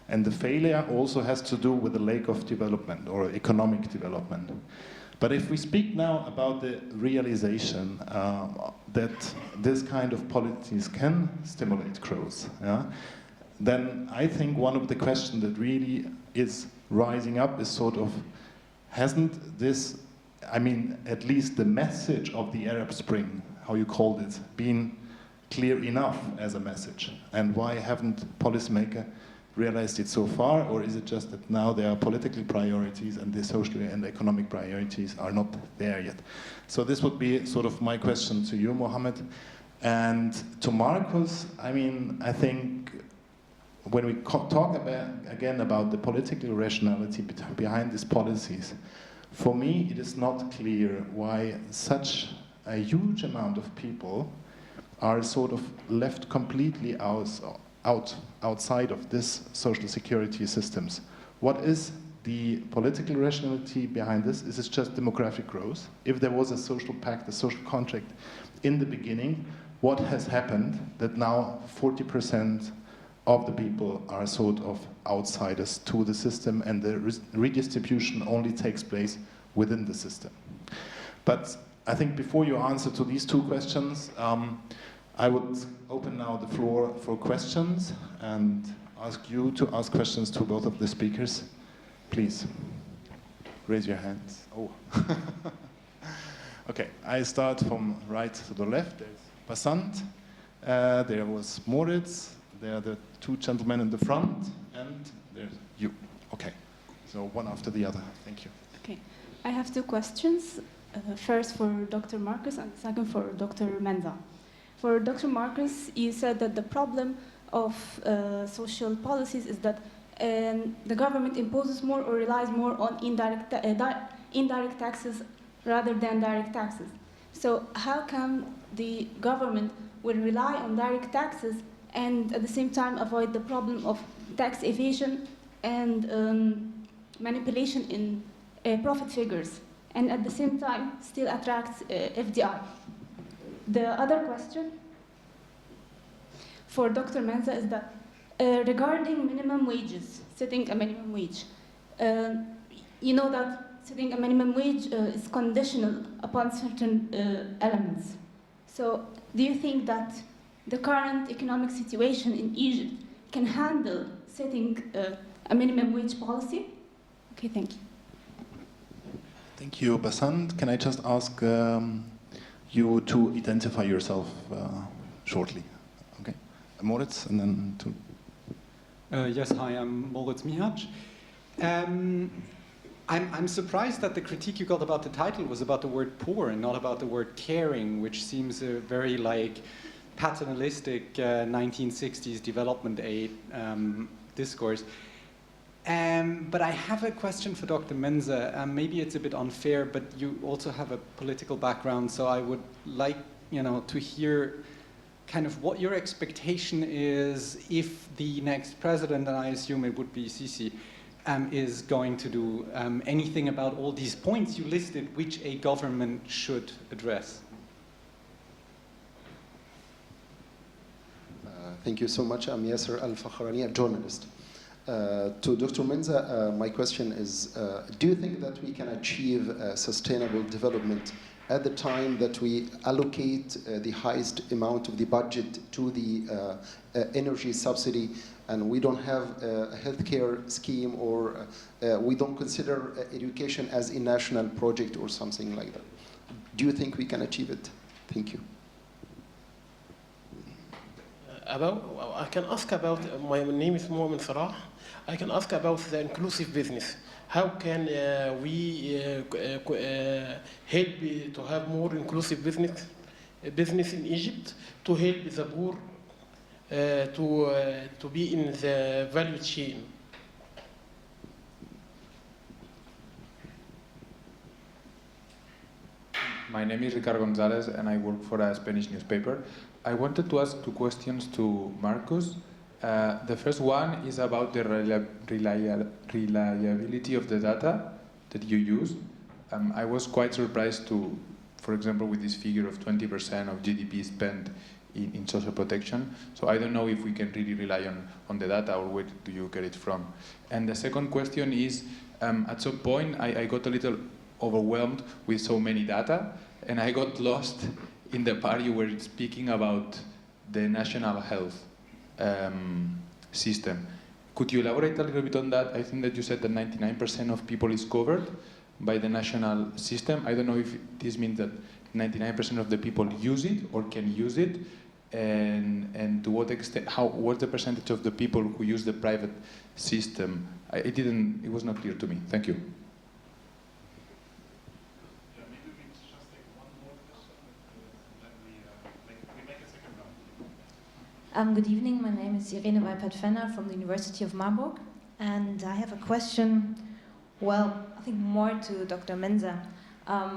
And the failure also has to do with the lack of development or economic development. But if we speak now about the realization that this kind of policies can stimulate growth, yeah, then I think one of the questions that really is rising up is sort of, hasn't this, I mean, at least the message of the Arab Spring, how you called it, been clear enough as a message? And why haven't policymakers realized it so far? Or is it just that now there are political priorities and the social and economic priorities are not there yet? So this would be sort of my question to you, Mohamed. And to Markus, I mean, I think when we talk again about the political rationality behind these policies, for me it is not clear why such a huge amount of people are sort of left completely outside of this social security systems. What is the political rationality behind this? Is it just demographic growth? If there was a social pact, a social contract in the beginning, what has happened that now 40% of the people are sort of outsiders to the system and the redistribution only takes place within the system? But I think before you answer to these two questions, I would open now the floor for questions and ask you to ask questions to both of the speakers. Please, raise your hands. Oh. Okay, I start from right to the left. There's Basant, there was Moritz, there are the two gentlemen in the front, and there's you. Okay, so one after the other. Thank you. Okay, I have two questions. First for Dr. Markus and second for Dr. Menza. For Dr. Markus, you said that the problem of social policies is that the government imposes more or relies more on indirect taxes rather than direct taxes. So how come the government will rely on direct taxes and at the same time avoid the problem of tax evasion and manipulation in profit figures, and at the same time still attracts FDI? The other question for Dr. Menza is that regarding minimum wages, setting a minimum wage, you know that setting a minimum wage is conditional upon certain elements. So do you think that the current economic situation in Egypt can handle setting a minimum wage policy? Okay, thank you. Thank you, Basant. Can I just ask you to identify yourself shortly? Okay, Moritz, and then to... Yes, hi, I'm Moritz Mihacz. I'm surprised that the critique you got about the title was about the word poor and not about the word caring, which seems a very like paternalistic 1960s development aid discourse. But I have a question for Dr. Menza. Maybe it's a bit unfair, but you also have a political background, so I would like, to hear kind of what your expectation is if the next president, and I assume it would be Sisi, is going to do anything about all these points you listed, which a government should address. Thank you so much. I'm Yasser Al-Fakhrani, a journalist. To Dr. Menza, my question is, do you think that we can achieve sustainable development at the time that we allocate the highest amount of the budget to the energy subsidy, and we don't have a healthcare scheme, or we don't consider education as a national project or something like that? Do you think we can achieve it? Thank you. I can ask about, my name is Mohamed Fahmy. I can ask about the inclusive business. How can we help to have more inclusive business in Egypt to help the poor to be in the value chain? My name is Ricardo Gonzalez and I work for a Spanish newspaper. I wanted to ask two questions to Markus. The first one is about the reliability of the data that you use. I was quite surprised to, for example, with this figure of 20% of GDP spent in social protection. So I don't know if we can really rely on the data, or where do you get it from? And the second question is, at some point I got a little overwhelmed with so many data, and I got lost in the part you were speaking about the national health system. Could you elaborate a little bit on that? I think that you said that 99% of people is covered by the national system. I don't know if this means that 99% of the people use it or can use it, and to what extent, what's the percentage of the people who use the private system? It was not clear to me. Thank you. Good evening, my name is Irene Weipert-Fenner from the University of Marburg, and I have a question, well, I think more to Dr. Menza,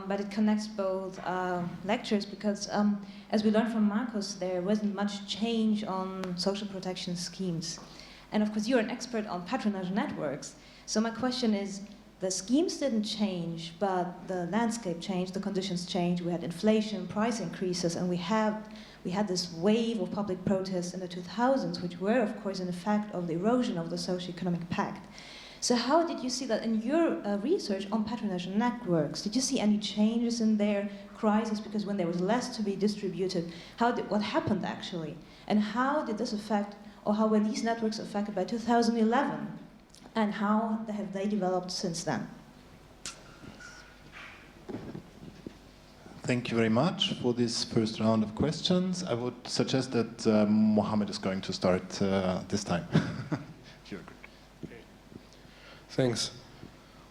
but it connects both lectures because as we learned from Markus, there wasn't much change on social protection schemes. And of course, you're an expert on patronage networks. So my question is, the schemes didn't change, but the landscape changed, the conditions changed. We had inflation, price increases, and we had this wave of public protests in the 2000s, which were, of course, an effect of the erosion of the socio-economic pact. So how did you see that in your research on patronage networks? Did you see any changes in their crisis? Because when there was less to be distributed, what happened actually? And how did this affect, or how were these networks affected by 2011? And how have they developed since then? Thank you very much for this first round of questions. I would suggest that Mohamed is going to start this time. If you agree. Thanks.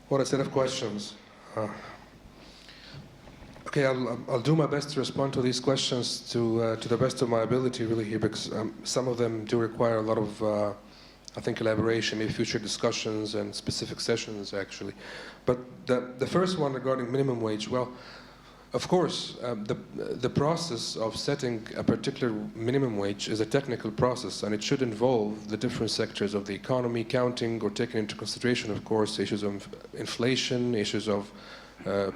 What a set of questions. Okay, I'll do my best to respond to these questions to the best of my ability, really, here, because some of them do require a lot of, I think, elaboration, maybe future discussions and specific sessions, actually. But the first one regarding minimum wage, well, of course, the process of setting a particular minimum wage is a technical process, and it should involve the different sectors of the economy, counting or taking into consideration, of course, issues of inflation, issues of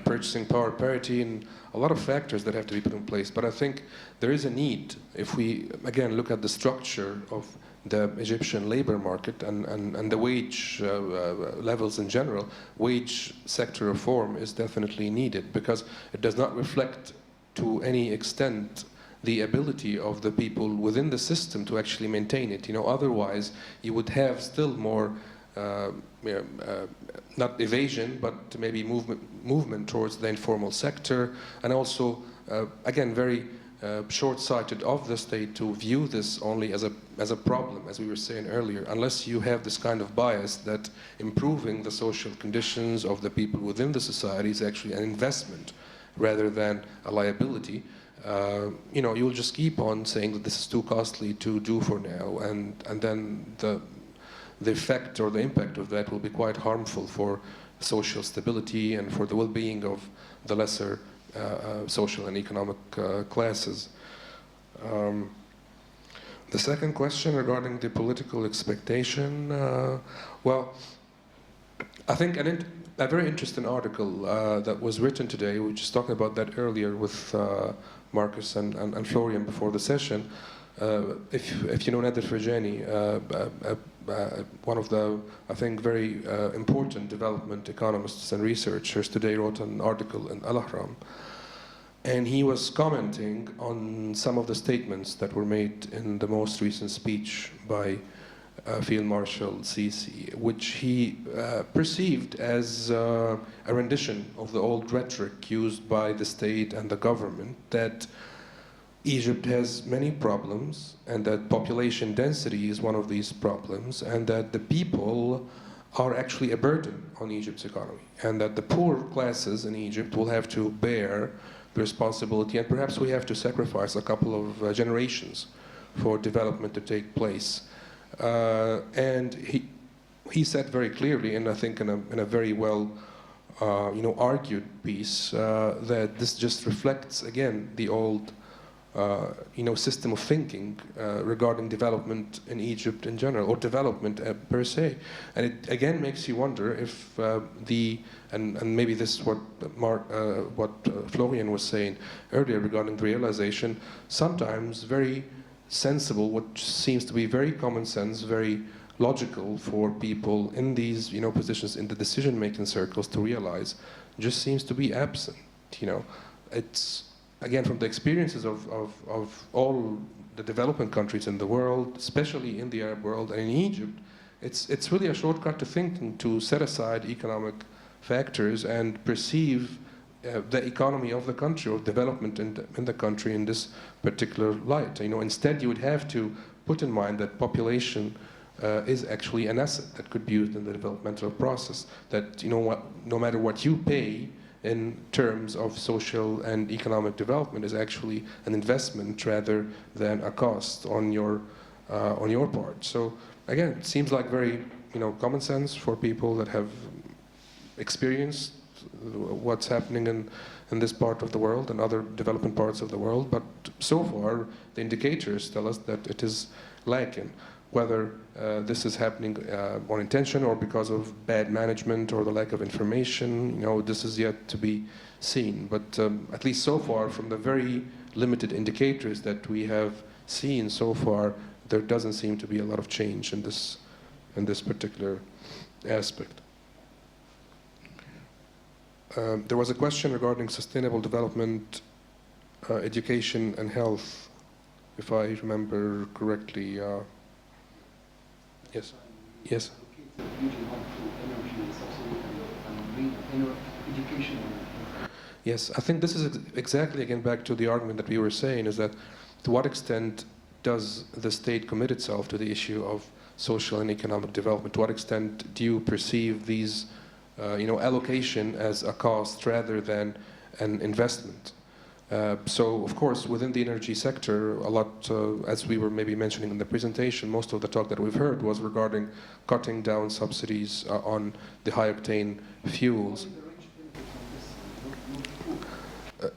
purchasing power parity, and a lot of factors that have to be put in place. But I think there is a need, if we, again, look at the structure of the Egyptian labor market and the wage levels in general, wage sector reform is definitely needed, because it does not reflect to any extent the ability of the people within the system to actually maintain it. You know, otherwise you would have still more not evasion, but maybe movement towards the informal sector, and also again very short-sighted of the state to view this only as a problem, as we were saying earlier, unless you have this kind of bias that improving the social conditions of the people within the society is actually an investment rather than a liability. You know, you'll just keep on saying that this is too costly to do for now, and then the effect or the impact of that will be quite harmful for social stability and for the well-being of the lesser social and economic classes. The second question regarding the political expectation, well, I think a very interesting article that was written today, we were just talking about that earlier with Markus and Florian before the session. If you know Nader Ferjani, one of the, I think, very important development economists and researchers, today wrote an article in Al-Ahram, and he was commenting on some of the statements that were made in the most recent speech by Field Marshal Sisi, which he perceived as a rendition of the old rhetoric used by the state and the government, that Egypt has many problems, and that population density is one of these problems, and that the people are actually a burden on Egypt's economy, and that the poor classes in Egypt will have to bear the responsibility, and perhaps we have to sacrifice a couple of generations for development to take place. And he said very clearly, and I think in a very well argued piece, that this just reflects again the old system of thinking regarding development in Egypt in general, or development per se. And it again makes you wonder if and maybe this is what Florian was saying earlier regarding the realization, sometimes very sensible, what seems to be very common sense, very logical for people in these positions in the decision-making circles to realize, just seems to be absent. It's again from the experiences of all the developing countries in the world, especially in the Arab world and in Egypt. It's really a shortcut to thinking to set aside economic factors and perceive the economy of the country or development in the country in this particular light. Instead you would have to put in mind that population is actually an asset that could be used in the developmental process. That no matter what you pay in terms of social and economic development is actually an investment rather than a cost on your part. So again, it seems like very common sense for people that have experienced what's happening in this part of the world and other developing parts of the world. But so far, the indicators tell us that it is lacking. Whether this is happening on intention or because of bad management or the lack of information, this is yet to be seen. But at least so far, from the very limited indicators that we have seen so far, there doesn't seem to be a lot of change in this particular aspect. There was a question regarding sustainable development, education and health, if I remember correctly. Yes. Yes. Yes, I think this is exactly, again, back to the argument that we were saying, is that to what extent does the state commit itself to the issue of social and economic development? To what extent do you perceive these, allocation as a cost rather than an investment? So, of course, within the energy sector, a lot, as we were maybe mentioning in the presentation, most of the talk that we've heard was regarding cutting down subsidies on the high-octane fuels.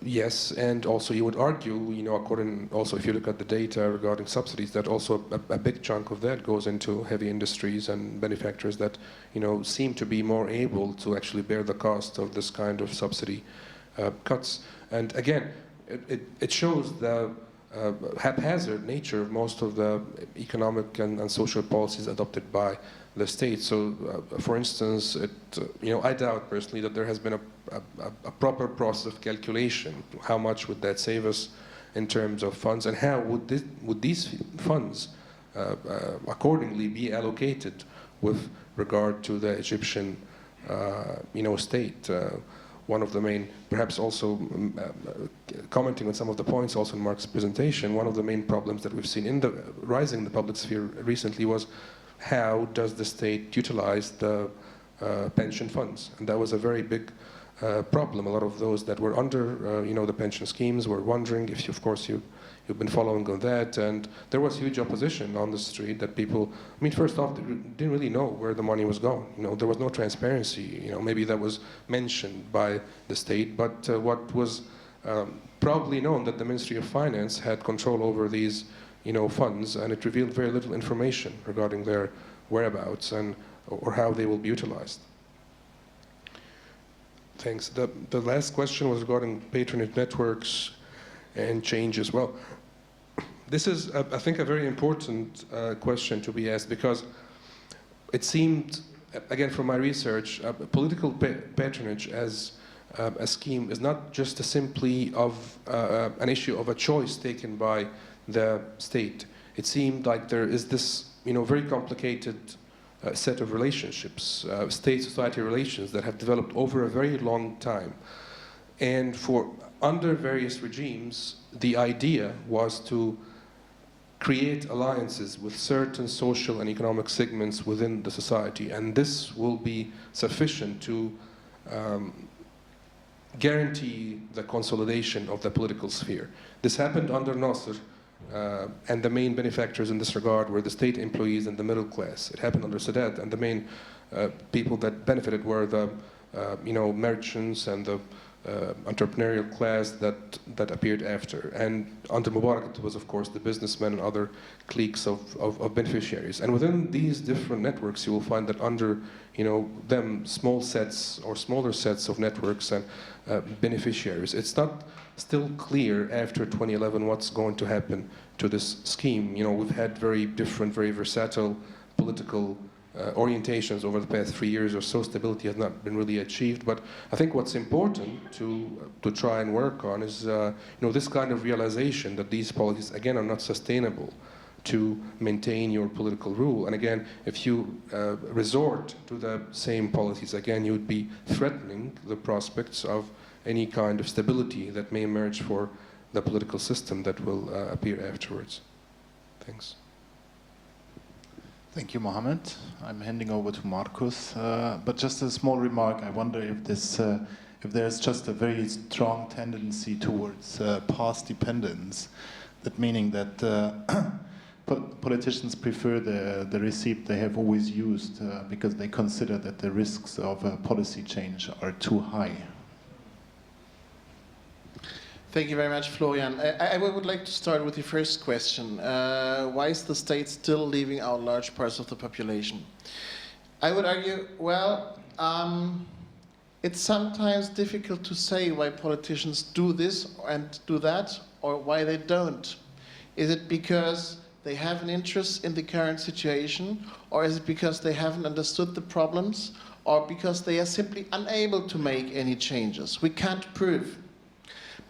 Yes, and also you would argue, according, also if you look at the data regarding subsidies, that also a big chunk of that goes into heavy industries and manufacturers that, seem to be more able to actually bear the cost of this kind of subsidy cuts. And again, it shows the haphazard nature of most of the economic and social policies adopted by the state. So, for instance, I doubt personally that there has been a proper process of calculation. How much would that save us in terms of funds, and how would these funds accordingly be allocated with regard to the Egyptian, state? One of the main, perhaps also commenting on some of the points also in Mark's presentation, one of the main problems that we've seen in the rising in the public sphere recently was how does the state utilize the pension funds? And that was a very big problem. A lot of those that were under, the pension schemes were wondering if, of course, you've been following on that, and there was huge opposition on the street that people, first off, they didn't really know where the money was going. There was no transparency. Maybe that was mentioned by the state, but what was probably known that the Ministry of Finance had control over these, funds, and it revealed very little information regarding their whereabouts and or how they will be utilized. Thanks. The last question was regarding patronage networks and change as well. This is, I think, a very important question to be asked, because it seemed, again, from my research, political patronage as a scheme is not just simply of an issue of a choice taken by the state. It seemed like there is this, very complicated set of relationships, state-society relations that have developed over a very long time. And under various regimes, the idea was to create alliances with certain social and economic segments within the society, and this will be sufficient to guarantee the consolidation of the political sphere. This happened under Nasser, and the main benefactors in this regard were the state employees and the middle class. It happened under Sadat, and the main people that benefited were the merchants and the entrepreneurial class that appeared after. And under Mubarak, it was, of course, the businessmen and other cliques of beneficiaries. And within these different networks, you will find that under them, small sets or smaller sets of networks and beneficiaries. It's not still clear after 2011 what's going to happen to this scheme. We've had very different, very versatile political orientations over the past 3 years or so. Stability has not been really achieved, but I think what's important to try and work on is this kind of realization that these policies again are not sustainable to maintain your political rule. And again, if you resort to the same policies again, you would be threatening the prospects of any kind of stability that may emerge for the political system that will appear afterwards. Thanks. Thank you, Mohamed. I'm handing over to Markus. But just a small remark. I wonder if there's just a very strong tendency towards past dependence. That meaning that politicians prefer the receipt they have always used because they consider that the risks of policy change are too high. Thank you very much, Florian. I would like to start with the first question. Why is the state still leaving out large parts of the population? I would argue, well, it's sometimes difficult to say why politicians do this and do that, or why they don't. Is it because they have an interest in the current situation, or is it because they haven't understood the problems, or because they are simply unable to make any changes? We can't prove.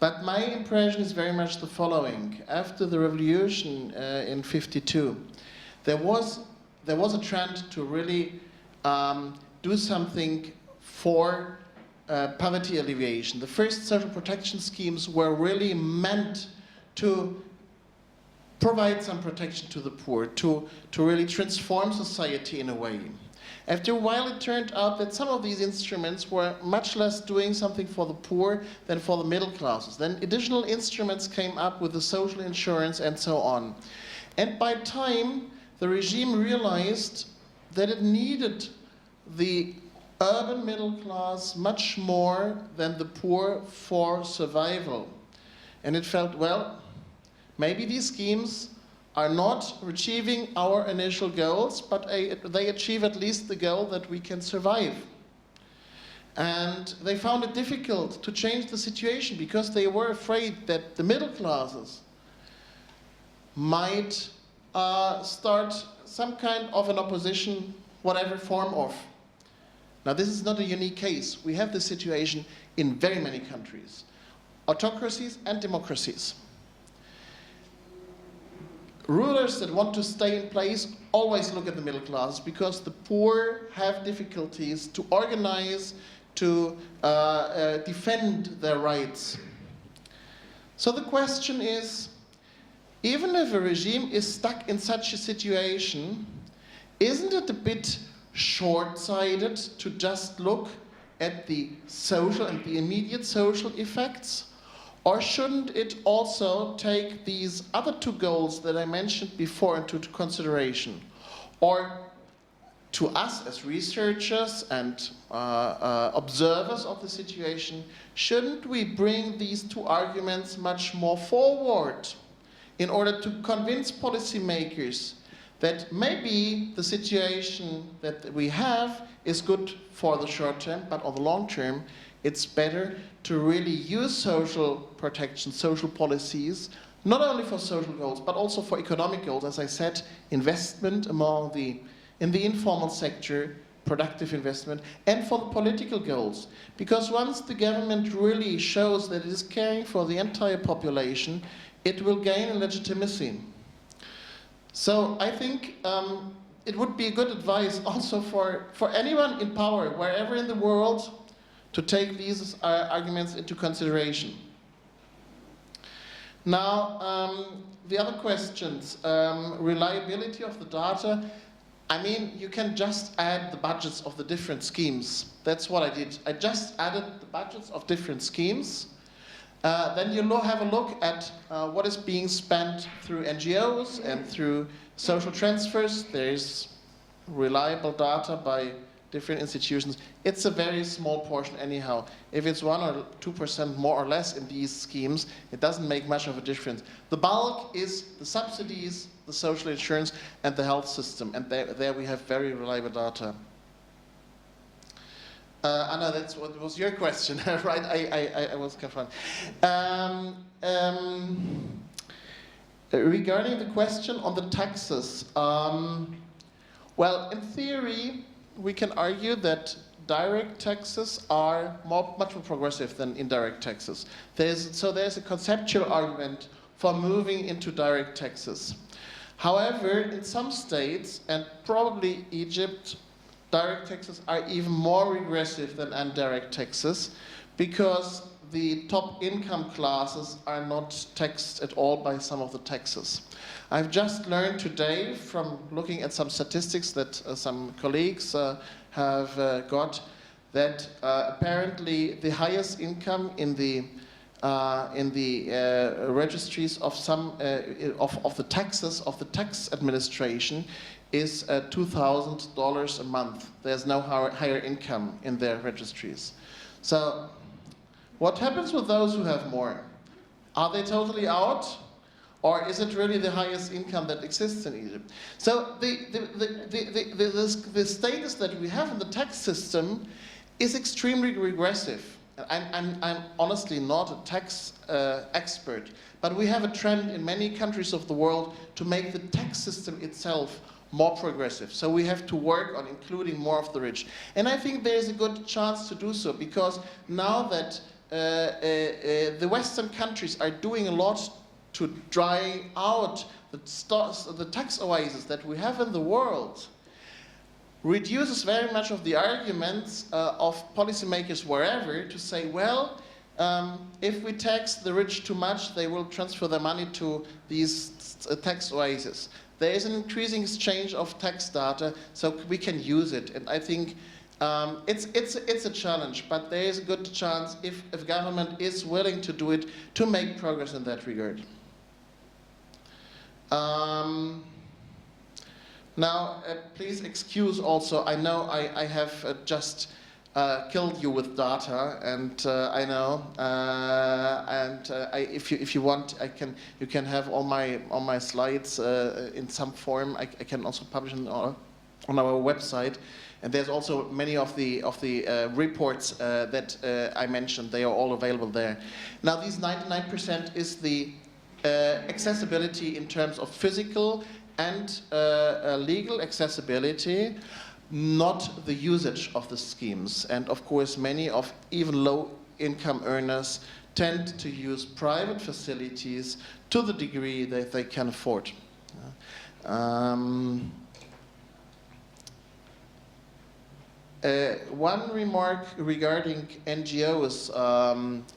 But my impression is very much the following. After the revolution in '52, there was a trend to really do something for poverty alleviation. The first social protection schemes were really meant to provide some protection to the poor, to really transform society in a way. After a while, it turned out that some of these instruments were much less doing something for the poor than for the middle classes. Then additional instruments came up with the social insurance and so on. And by time, the regime realized that it needed the urban middle class much more than the poor for survival. And it felt, well, maybe these schemes are not achieving our initial goals, but they achieve at least the goal that we can survive. And they found it difficult to change the situation because they were afraid that the middle classes might start some kind of an opposition, whatever form of. Now, this is not a unique case. We have this situation in very many countries, autocracies and democracies. Rulers that want to stay in place always look at the middle class because the poor have difficulties to organize, to defend their rights. So the question is, even if a regime is stuck in such a situation, isn't it a bit short-sighted to just look at the social and the immediate social effects? Or shouldn't it also take these other two goals that I mentioned before into consideration? Or to us as researchers and observers of the situation, shouldn't we bring these two arguments much more forward in order to convince policymakers that maybe the situation that we have is good for the short term, but on the long term, it's better to really use social protection, social policies, not only for social goals, but also for economic goals. As I said, investment in the informal sector, productive investment, and for the political goals. Because once the government really shows that it is caring for the entire population, it will gain in legitimacy. So I think it would be a good advice also for anyone in power, wherever in the world, to take these arguments into consideration. Now, the other questions, reliability of the data. I mean, you can just add the budgets of the different schemes. That's what I did. I just added the budgets of different schemes. Then you have a look at what is being spent through NGOs and through social transfers. There is reliable data by different institutions. It's a very small portion anyhow. If it's 1 or 2% more or less in these schemes, it doesn't make much of a difference. The bulk is the subsidies, the social insurance, and the health system. And there we have very reliable data. Anna, that's what was your question, right? I was confused. Regarding the question on the taxes, well, in theory, we can argue that direct taxes are much more progressive than indirect taxes. So there's a conceptual argument for moving into direct taxes. However, in some states, and probably Egypt, direct taxes are even more regressive than indirect taxes because the top income classes are not taxed at all by some of the taxes. I've just learned today from looking at some statistics that some colleagues have got that apparently the highest income in the registries of some of the taxes of the tax administration is $2,000 a month. There's no higher income in their registries. So what happens with those who have more? Are they totally out? Or is it really the highest income that exists in Egypt? So the status that we have in the tax system is extremely regressive. I'm honestly not a tax expert, but we have a trend in many countries of the world to make the tax system itself more progressive. So we have to work on including more of the rich. And I think there's a good chance to do so, because now that the Western countries are doing a lot to dry out the tax oases that we have in the world, reduces very much of the arguments of policymakers wherever to say, well, if we tax the rich too much, they will transfer their money to these tax oases. There is an increasing exchange of tax data, so we can use it. And I think it's a challenge, but there is a good chance if government is willing to do it, to make progress in that regard. Now, please excuse also, I know I have just killed you with data, and I know, if you want, you can have all my slides in some form. I can also publish on our website, and there's also many of the reports that I mentioned. They are all available there. Now, these 99% is the accessibility in terms of physical and legal accessibility, not the usage of the schemes. And of course, many of even low-income earners tend to use private facilities to the degree that they can afford. One remark regarding NGOs.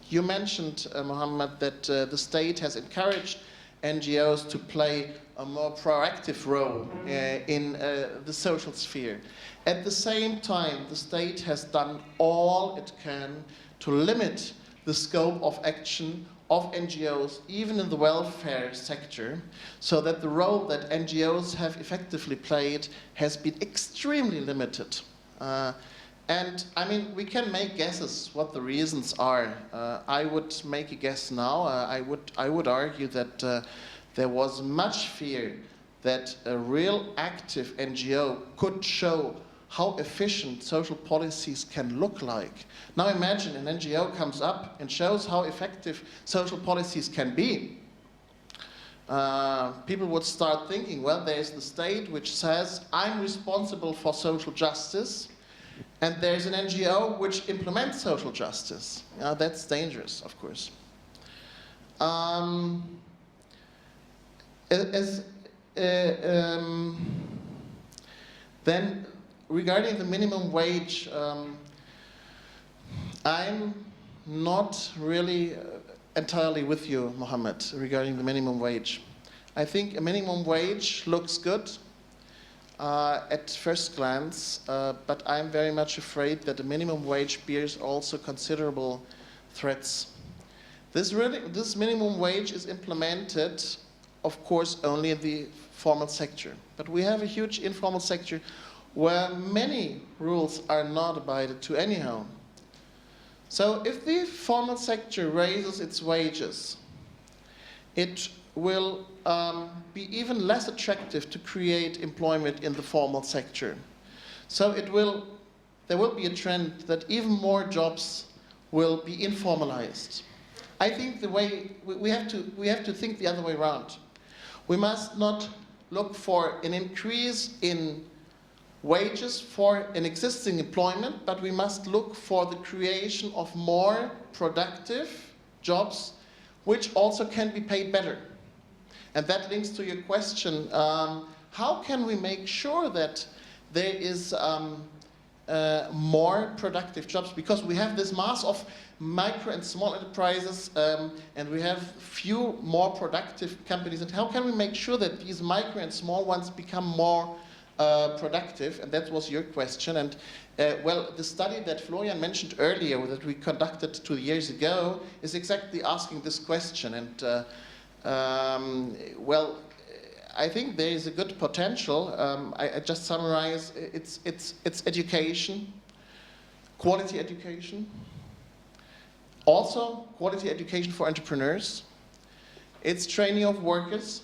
You mentioned, Mohamed, that the state has encouraged NGOs to play a more proactive role in the social sphere. At the same time, the state has done all it can to limit the scope of action of NGOs, even in the welfare sector, so that the role that NGOs have effectively played has been extremely limited. And I mean, we can make guesses what the reasons are. I would make a guess now. I would argue that there was much fear that a real active NGO could show how efficient social policies can look like. Now imagine an NGO comes up and shows how effective social policies can be. People would start thinking, well, there's the state which says, I'm responsible for social justice, and there's an NGO which implements social justice. That's dangerous, of course. Then, regarding the minimum wage, I'm not really entirely with you, Mohamed, regarding the minimum wage. I think a minimum wage looks good at first glance, but I'm very much afraid that the minimum wage bears also considerable threats. This minimum wage is implemented, of course, only in the formal sector, but we have a huge informal sector where many rules are not abided to anyhow. So if the formal sector raises its wages, it will be even less attractive to create employment in the formal sector. So there will be a trend that even more jobs will be informalized. I think we have to think the other way around. We must not look for an increase in wages for an existing employment, but we must look for the creation of more productive jobs which also can be paid better. And that links to your question, how can we make sure that there is more productive jobs? Because we have this mass of micro and small enterprises, and we have few more productive companies. And how can we make sure that these micro and small ones become more productive? And that was your question. And well, the study that Florian mentioned earlier that we conducted 2 years ago is exactly asking this question. And well, I think there is a good potential. I just summarize, it's education, quality education, also quality education for entrepreneurs, it's training of workers,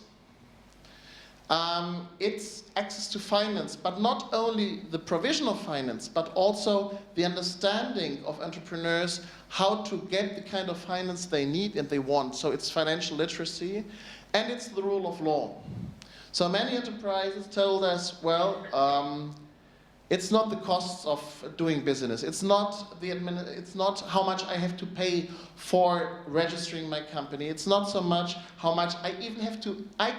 it's access to finance, but not only the provision of finance, but also the understanding of entrepreneurs how to get the kind of finance they need and they want. So it's financial literacy, and it's the rule of law. So many enterprises told us, well, it's not the costs of doing business. It's not how much I have to pay for registering my company. It's not so much how much I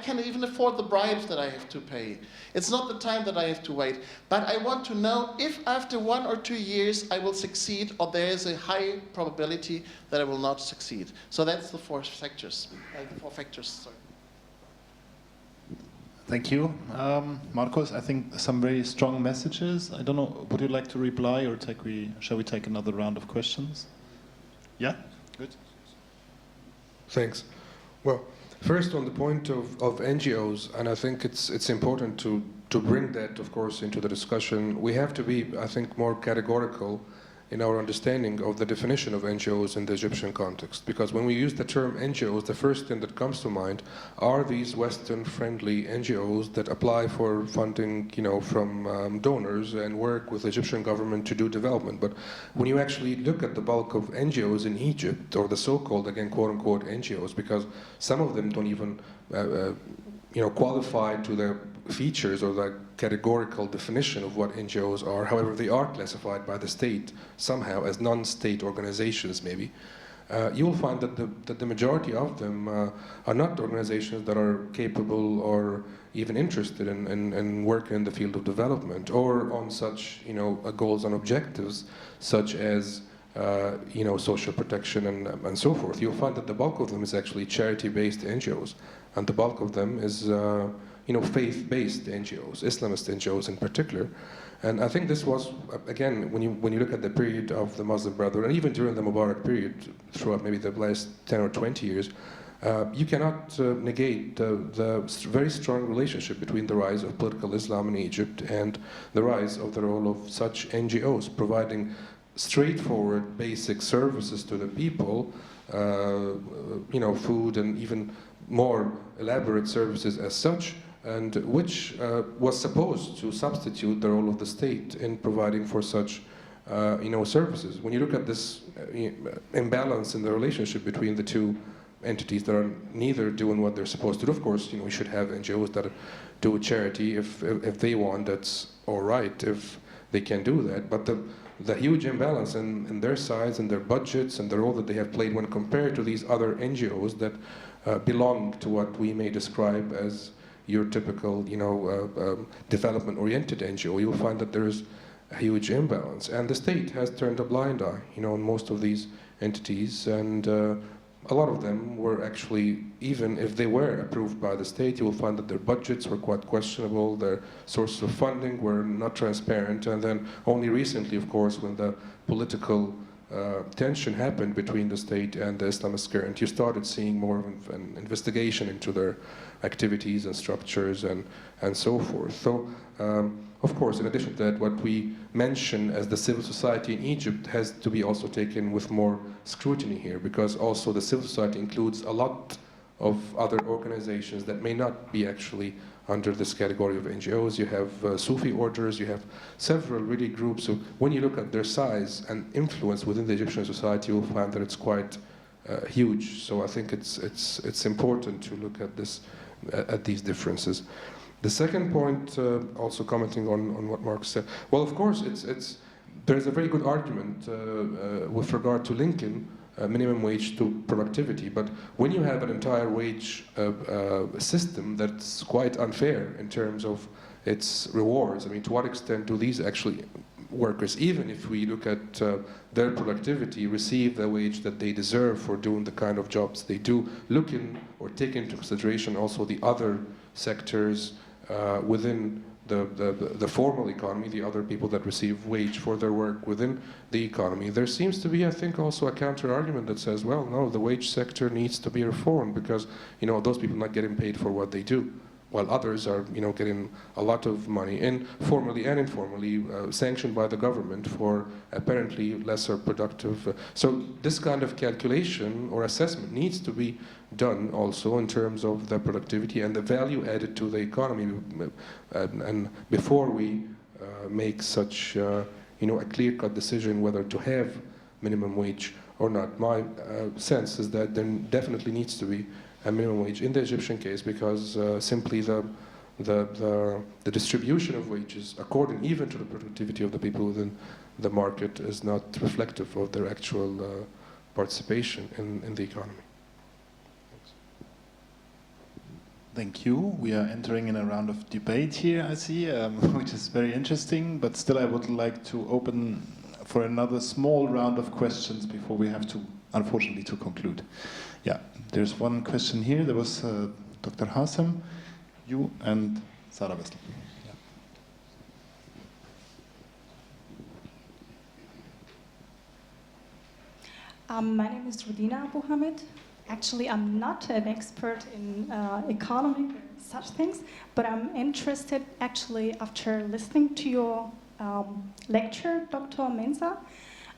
can even afford the bribes that I have to pay. It's not the time that I have to wait. But I want to know if after 1 or 2 years I will succeed, or there is a high probability that I will not succeed. So that's the 4 factors. Sorry. Thank you. Markus, I think some very strong messages. I don't know, would you like to reply, or shall we take another round of questions? Yeah? Good. Thanks. Well, first on the point of NGOs, and I think it's important to bring that, of course, into the discussion. We have to be, I think, more categorical in our understanding of the definition of NGOs in the Egyptian context. Because when we use the term NGOs, the first thing that comes to mind are these Western-friendly NGOs that apply for funding, from donors and work with the Egyptian government to do development. But when you actually look at the bulk of NGOs in Egypt, or the so-called, again, quote-unquote NGOs, because some of them don't even qualify to the features or the categorical definition of what NGOs are. However, they are classified by the state somehow as non-state organizations, maybe. You will find that the majority of them are not organizations that are capable or even interested in working in the field of development or on such goals and objectives such as social protection and so forth. You'll find that the bulk of them is actually charity-based NGOs, and the bulk of them is faith-based NGOs, Islamist NGOs in particular. And I think this was, again, when you look at the period of the Muslim Brotherhood, and even during the Mubarak period, throughout maybe the last 10 or 20 years, you cannot negate the very strong relationship between the rise of political Islam in Egypt and the rise of the role of such NGOs, providing straightforward, basic services to the people, food and even more elaborate services as such, and which was supposed to substitute the role of the state in providing for such services. When you look at this imbalance in the relationship between the two entities that are neither doing what they're supposed to do, of course, we should have NGOs that do charity if they want, that's all right, if they can do that. But the huge imbalance in their size and their budgets and the role that they have played when compared to these other NGOs that belong to what we may describe as your typical, development-oriented NGO, you'll find that there is a huge imbalance. And the state has turned a blind eye, on most of these entities, and a lot of them were actually, even if they were approved by the state, you will find that their budgets were quite questionable, their sources of funding were not transparent, and then only recently, of course, when the political tension happened between the state and the Islamist current, you started seeing more of an investigation into their activities and structures and so forth. So of course, in addition to that, what we mention as the civil society in Egypt has to be also taken with more scrutiny here, because also the civil society includes a lot of other organizations that may not be actually under this category of NGOs. You have Sufi orders, you have several really groups. So when you look at their size and influence within the Egyptian society, you'll find that it's quite huge. So I think it's important to look at this, at these differences. The second point, also commenting on what Mark said, well, of course, there's a very good argument with regard to linking minimum wage to productivity, but when you have an entire wage system that's quite unfair in terms of its rewards, I mean, to what extent do these actually workers, even if we look at their productivity, receive the wage that they deserve for doing the kind of jobs they do, look in or take into consideration also the other sectors within the formal economy, the other people that receive wage for their work within the economy. There seems to be, I think, also a counter-argument that says, well, no, the wage sector needs to be reformed because, you know, those people are not getting paid for what they do, while others are, you know, getting a lot of money, formally and informally, sanctioned by the government for apparently lesser productive. So this kind of calculation or assessment needs to be done also in terms of the productivity and the value added to the economy, and before we make such, you know, a clear-cut decision whether to have minimum wage or not. My sense is that there definitely needs to be a minimum wage in the Egyptian case, because simply the distribution of wages, according even to the productivity of the people within the market, is not reflective of their actual participation in the economy. Thank you. We are entering in a round of debate here, I see, which is very interesting, but still I would like to open for another small round of questions before we have to, unfortunately, to conclude. Yeah, there's one question here. There was Dr. Hassem, you, and Sarah Wessel. Yeah. My name is Rudina Abuhamid. Actually, I'm not an expert in economic or such things, but I'm interested, actually, after listening to your lecture, Dr. Menza,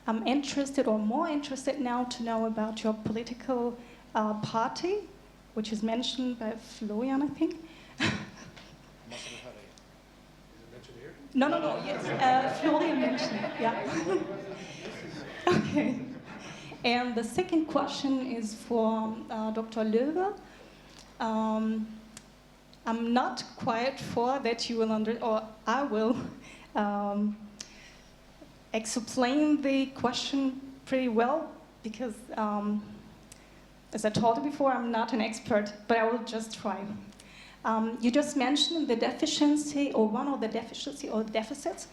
I'm interested, or more interested now, to know about your political party, which is mentioned by Florian, I think. No, yes, Florian mentioned it, yeah. Okay. And the second question is for Dr. Loewe. I'm not quite sure that you will or I will explain the question pretty well, because as I told you before, I'm not an expert, but I will just try. You just mentioned the deficiency, or one of the deficiency or deficits,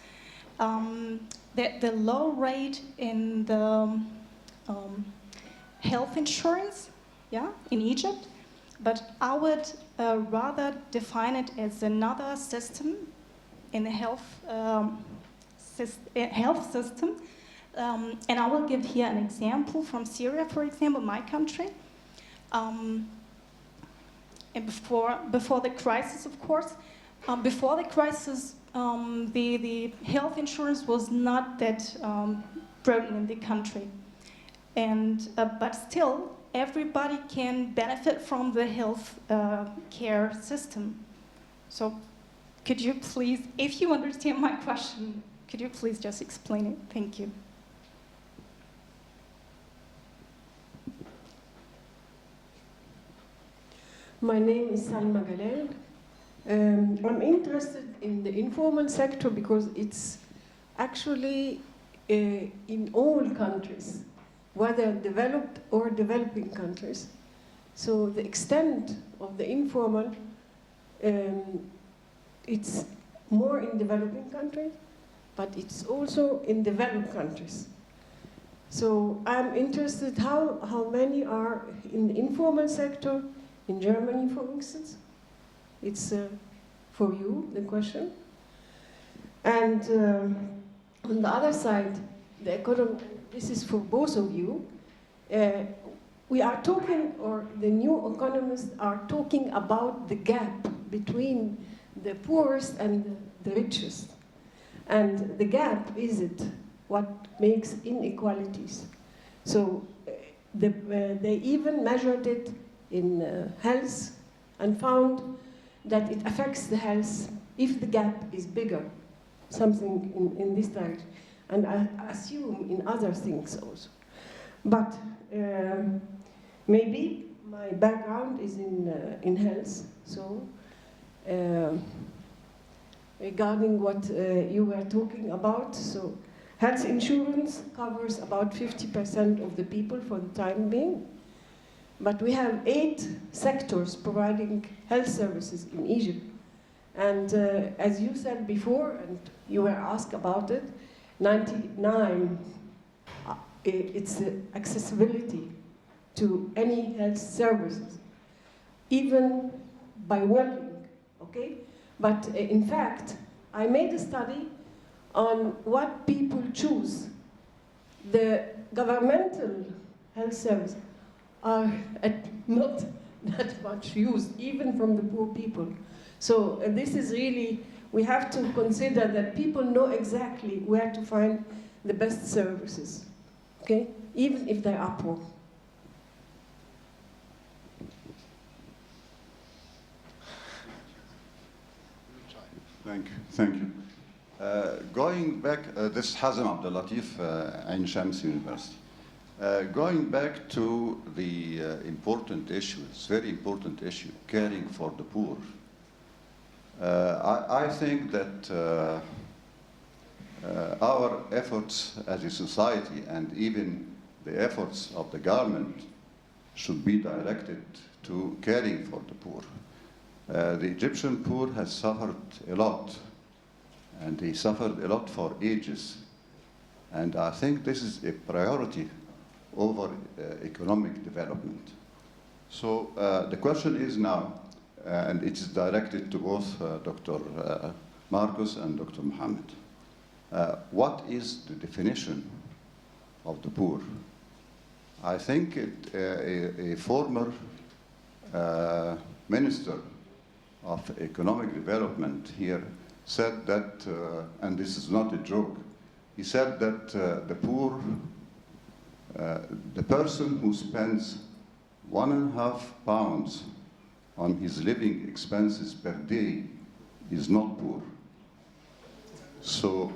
that the low rate in the health insurance, yeah, in Egypt, but I would rather define it as another system in the health system, and I will give here an example from Syria, for example, my country. And before the crisis, of course, before the crisis, the health insurance was not that broken in the country. And, but still, everybody can benefit from the health care system. So could you please, if you understand my question, could you please just explain it? Thank you. My name is Salma Galel. I'm interested in the informal sector because it's actually in all countries, whether developed or developing countries. So the extent of the informal, it's more in developing countries, but it's also in developed countries. So I'm interested how many are in the informal sector, in Germany, for instance. It's for you, the question. And on the other side, the economy, this is for both of you. We are talking, or the new economists are talking about the gap between the poorest and the richest. And the gap, is it what makes inequalities? So they even measured it in health and found that it affects the health if the gap is bigger, something in this direction. And I assume in other things also. But maybe my background is in health, so regarding what you were talking about, so health insurance covers about 50% of the people for the time being. But we have 8 sectors providing health services in Egypt. And as you said before, and you were asked about it, 99, it's accessibility to any health services, even by walking, okay? But in fact, I made a study on what people choose. The governmental health services are not that much used, even from the poor people. So this is really, we have to consider that people know exactly where to find the best services, okay? Even if they are poor. Thank you. Going back, this is Hazem Abdelatif, Ain Shams University. Going back to the important issue, it's a very important issue, caring for the poor. I think that our efforts as a society and even the efforts of the government should be directed to caring for the poor. The Egyptian poor has suffered a lot, and they suffered a lot for ages. And I think this is a priority over economic development. So the question is now, and it is directed to both Dr. Markus and Dr. Mohamed. What is the definition of the poor? I think a former minister of economic development here said that, and this is not a joke, he said that the poor, the person who spends £1.5 on his living expenses per day is not poor. So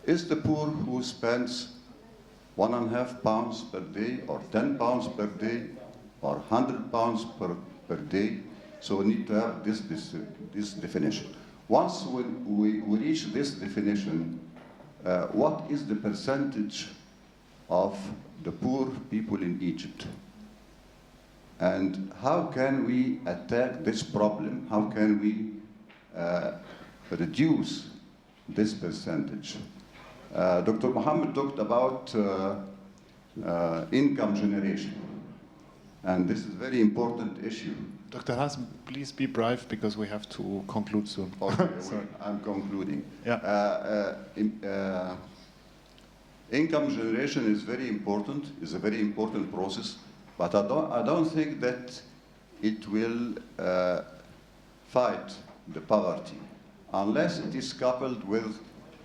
is the poor who spends £1.5 per day or £10 per day or £100 per day? So we need to have this definition. Once we reach this definition, what is the percentage of the poor people in Egypt? And how can we attack this problem? How can we reduce this percentage? Dr. Mohamed talked about income generation, and this is a very important issue. Dr. Hassan, please be brief because we have to conclude soon. Okay, I'm concluding. Yeah. Income generation is very important, is a very important process, but I don't think that it will fight the poverty unless it is coupled with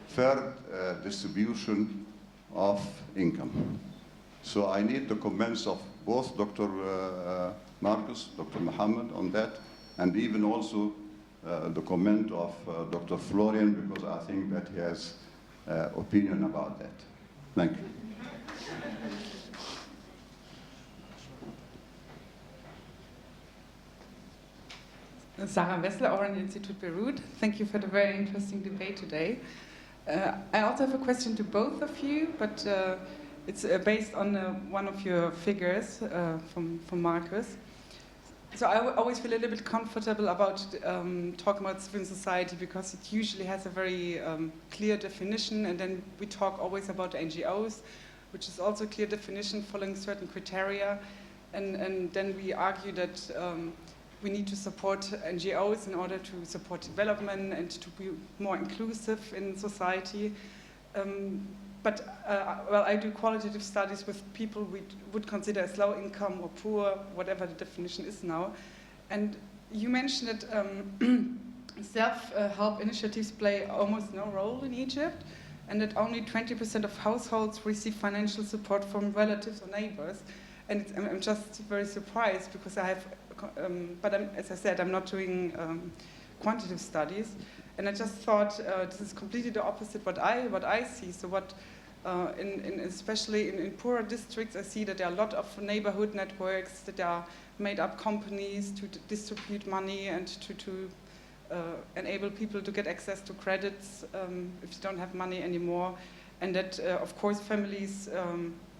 fair distribution of income. So I need the comments of both Dr. Markus, Dr. Mohamed on that, and even also the comment of Dr. Florian, because I think that he has opinion about that. Thank you. Sarah Wessler, Orient-Institut Beirut. Thank you for the very interesting debate today. I also have a question to both of you, but it's based on one of your figures from Markus. So I always feel a little bit comfortable about talking about civil society because it usually has a very clear definition, and then we talk always about NGOs, which is also a clear definition following certain criteria, and then we argue that we need to support NGOs in order to support development and to be more inclusive in society. Well, I do qualitative studies with people we would consider as low income or poor, whatever the definition is now. And you mentioned that self-help initiatives play almost no role in Egypt, and that only 20% of households receive financial support from relatives or neighbors. And I'm just very surprised because I have, as I said, I'm not doing quantitative studies, and I just thought this is completely the opposite what I see. So especially in poorer districts, I see that there are a lot of neighborhood networks, that there are made-up companies to distribute money and to enable people to get access to credits if you don't have money anymore. And that, of course, families,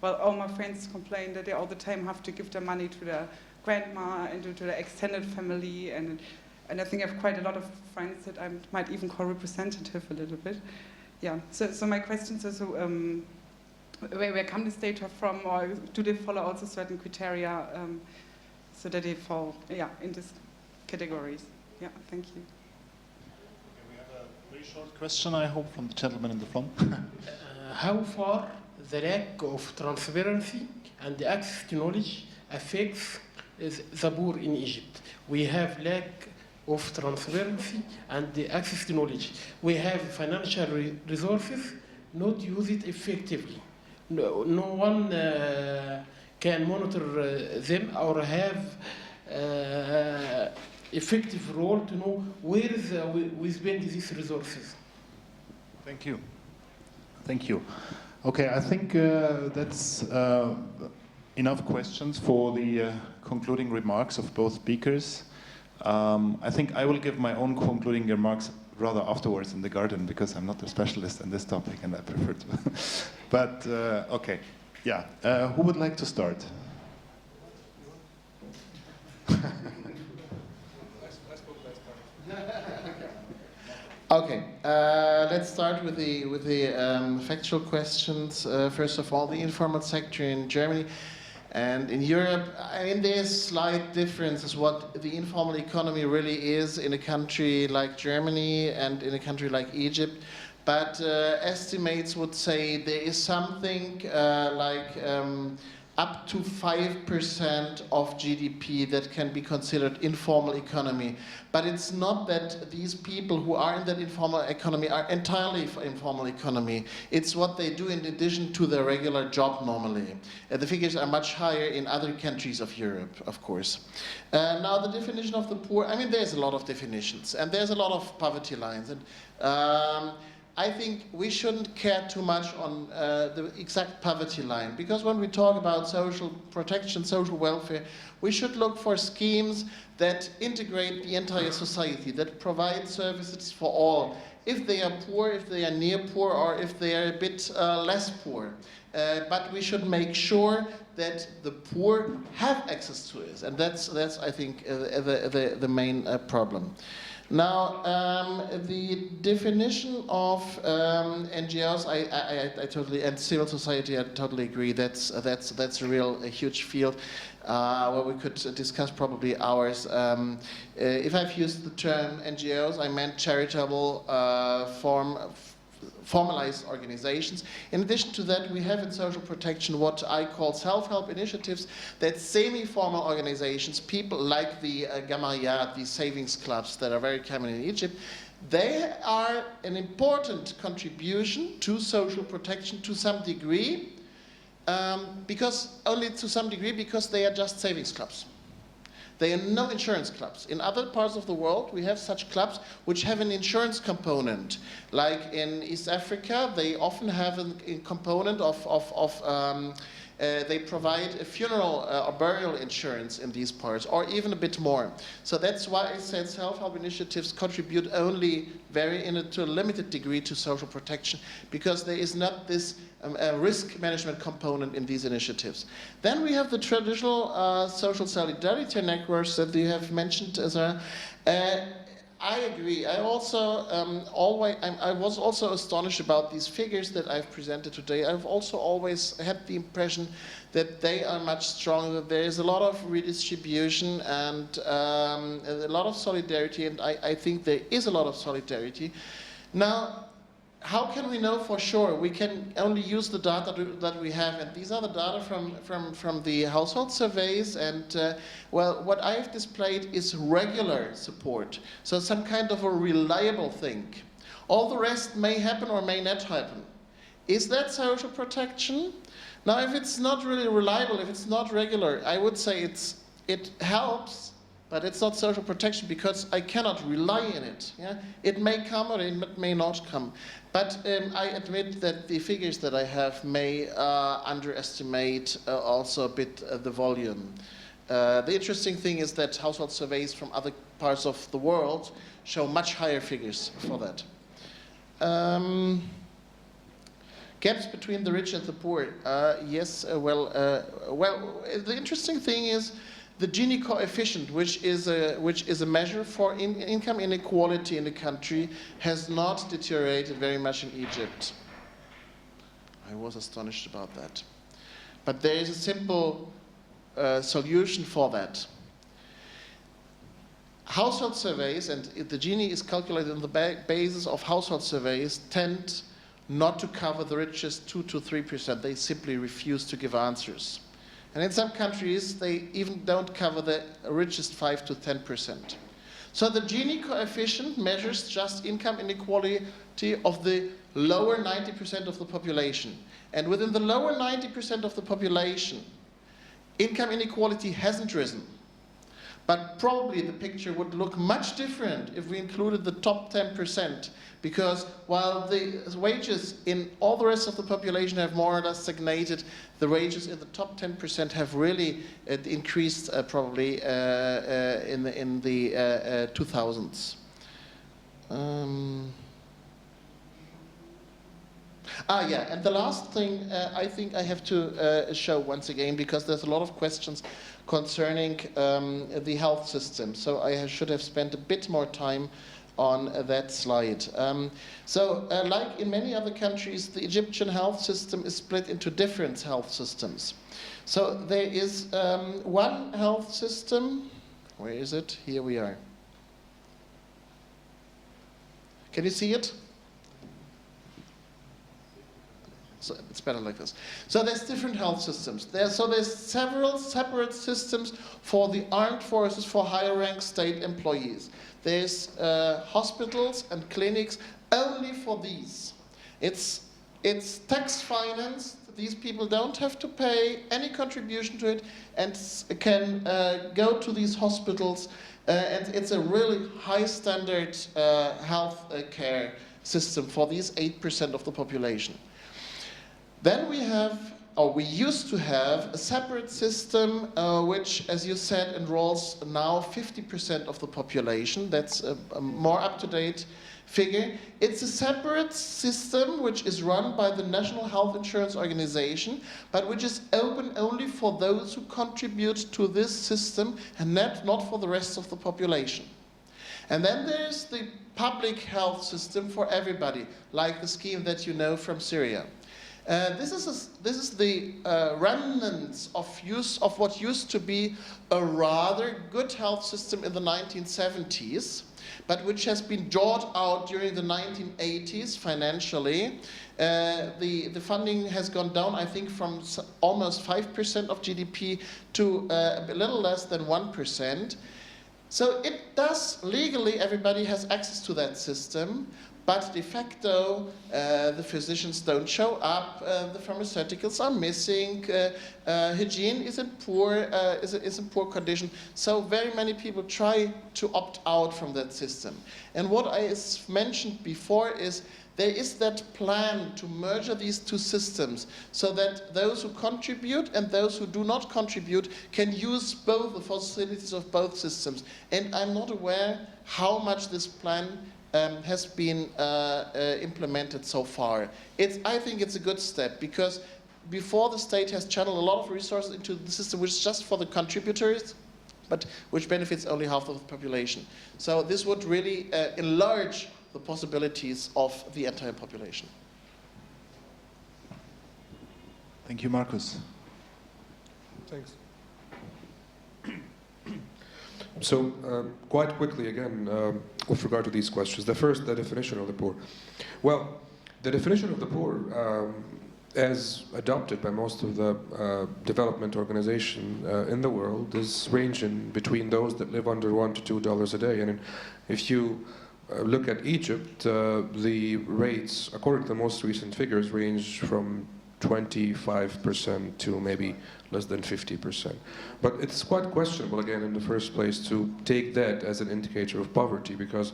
all my friends complain that they all the time have to give their money to their grandma and to their extended family. And I think I have quite a lot of friends that I might even call representative a little bit. Yeah, so my question is, where come this data from, or do they follow also certain criteria so that they fall in these categories? Yeah, thank you. We have a very short question, I hope, from the gentleman in the front. How far the lack of transparency and the access to knowledge affects the poor in Egypt? We have lack of transparency and the access to knowledge. We have financial resources, not use it effectively. No one can monitor them or have effective role to know where we spend these resources. Thank you. Thank you. Okay, I think that's enough questions for the concluding remarks of both speakers. I think I will give my own concluding remarks rather afterwards in the garden, because I'm not a specialist in this topic and I prefer to. But, okay, yeah. Who would like to start? Okay, let's start with the factual questions. First of all, the informal sector in Germany and in Europe. I mean, there's slight differences what the informal economy really is in a country like Germany and in a country like Egypt. But estimates would say there is something up to 5% of GDP that can be considered informal economy. But it's not that these people who are in that informal economy are entirely informal economy. It's what they do in addition to their regular job normally. The figures are much higher in other countries of Europe, of course. Now the definition of the poor, I mean, there's a lot of definitions and there's a lot of poverty lines. And I think we shouldn't care too much on the exact poverty line, because when we talk about social protection, social welfare, we should look for schemes that integrate the entire society, that provide services for all, if they are poor, if they are near poor, or if they are a bit less poor. But we should make sure that the poor have access to it, and that's I think, the main problem. Now, the definition of NGOs, I totally, and civil society, I totally agree. That's a huge field where we could discuss probably hours. If I've used the term NGOs, I meant charitable formalized organizations. In addition to that, we have in social protection what I call self-help initiatives, that semi-formal organizations, people like the Gamayat, the savings clubs that are very common in Egypt, they are an important contribution to social protection to some degree, because they are just savings clubs. They are no insurance clubs. In other parts of the world, we have such clubs which have an insurance component. Like in East Africa, they often have a component they provide a funeral or burial insurance in these parts, or even a bit more. So that's why I said self-help initiatives contribute only to a limited degree to social protection, because there is not this risk management component in these initiatives. Then we have the traditional social solidarity networks that you have mentioned as I agree. I also I was also astonished about these figures that I've presented today. I've also always had the impression that they are much stronger. There is a lot of redistribution and a lot of solidarity, and I think there is a lot of solidarity. Now, how can we know for sure? We can only use the data that we have, and these are the data from the household surveys, and well, what I have displayed is regular support, so some kind of a reliable thing. All the rest may happen or may not happen. Is that social protection? Now, if it's not really reliable, if it's not regular, I would say it helps, but it's not social protection because I cannot rely on it. Yeah? It may come or it may not come. But I admit that the figures that I have may underestimate also a bit the volume. The interesting thing is that household surveys from other parts of the world show much higher figures for that. Gaps between the rich and the poor. Yes, well, the interesting thing is the Gini coefficient, which is a measure for income inequality in the country, has not deteriorated very much in Egypt. I was astonished about that. But there is a simple solution for that. Household surveys, and the Gini is calculated on the basis of household surveys, tend not to cover the richest 2 to 3%. They simply refuse to give answers. And in some countries, they even don't cover the richest 5 to 10%. So the Gini coefficient measures just income inequality of the lower 90% of the population. And within the lower 90% of the population, income inequality hasn't risen. But probably the picture would look much different if we included the top 10%, because while the wages in all the rest of the population have more or less stagnated, the wages in the top 10% have really increased probably in the 2000s. Yeah, and the last thing I think I have to show once again, because there's a lot of questions concerning the health system. So I should have spent a bit more time on that slide. Like in many other countries, the Egyptian health system is split into different health systems. So there is one health system. Where is it? Here we are. Can you see it? So it's better like this. So there's different health systems. There's several separate systems for the armed forces, for higher rank state employees. There's hospitals and clinics only for these. It's tax financed. These people don't have to pay any contribution to it and can go to these hospitals. And it's a really high standard health care system for these 8% of the population. Then we have, or we used to have, a separate system which, as you said, enrolls now 50% of the population. That's a more up-to-date figure. It's a separate system which is run by the National Health Insurance Organization, but which is open only for those who contribute to this system and not for the rest of the population. And then there's the public health system for everybody, like the scheme that you know from Syria. This is the remnants of what used to be a rather good health system in the 1970s, but which has been jawed out during the 1980s financially. The funding has gone down, I think, from almost 5% of GDP to a little less than 1%. So it does, legally, everybody has access to that system, but de facto, the physicians don't show up, the pharmaceuticals are missing, hygiene is in poor condition. So very many people try to opt out from that system. And what I mentioned before is there is that plan to merge these two systems so that those who contribute and those who do not contribute can use both the facilities of both systems. And I'm not aware how much this plan has been implemented so far. I think it's a good step, because before the state has channeled a lot of resources into the system which is just for the contributors, but which benefits only half of the population. So this would really enlarge the possibilities of the entire population. Thank you, Markus. Thanks. So, quite quickly again, with regard to these questions. The first, the definition of the poor. Well, The definition of the poor, as adopted by most of the development organizations in the world, is ranging between those that live under $1 to $2 a day. And if you look at Egypt, the rates, according to the most recent figures, range from 25% to maybe less than 50%. But it's quite questionable, again, in the first place, to take that as an indicator of poverty, because,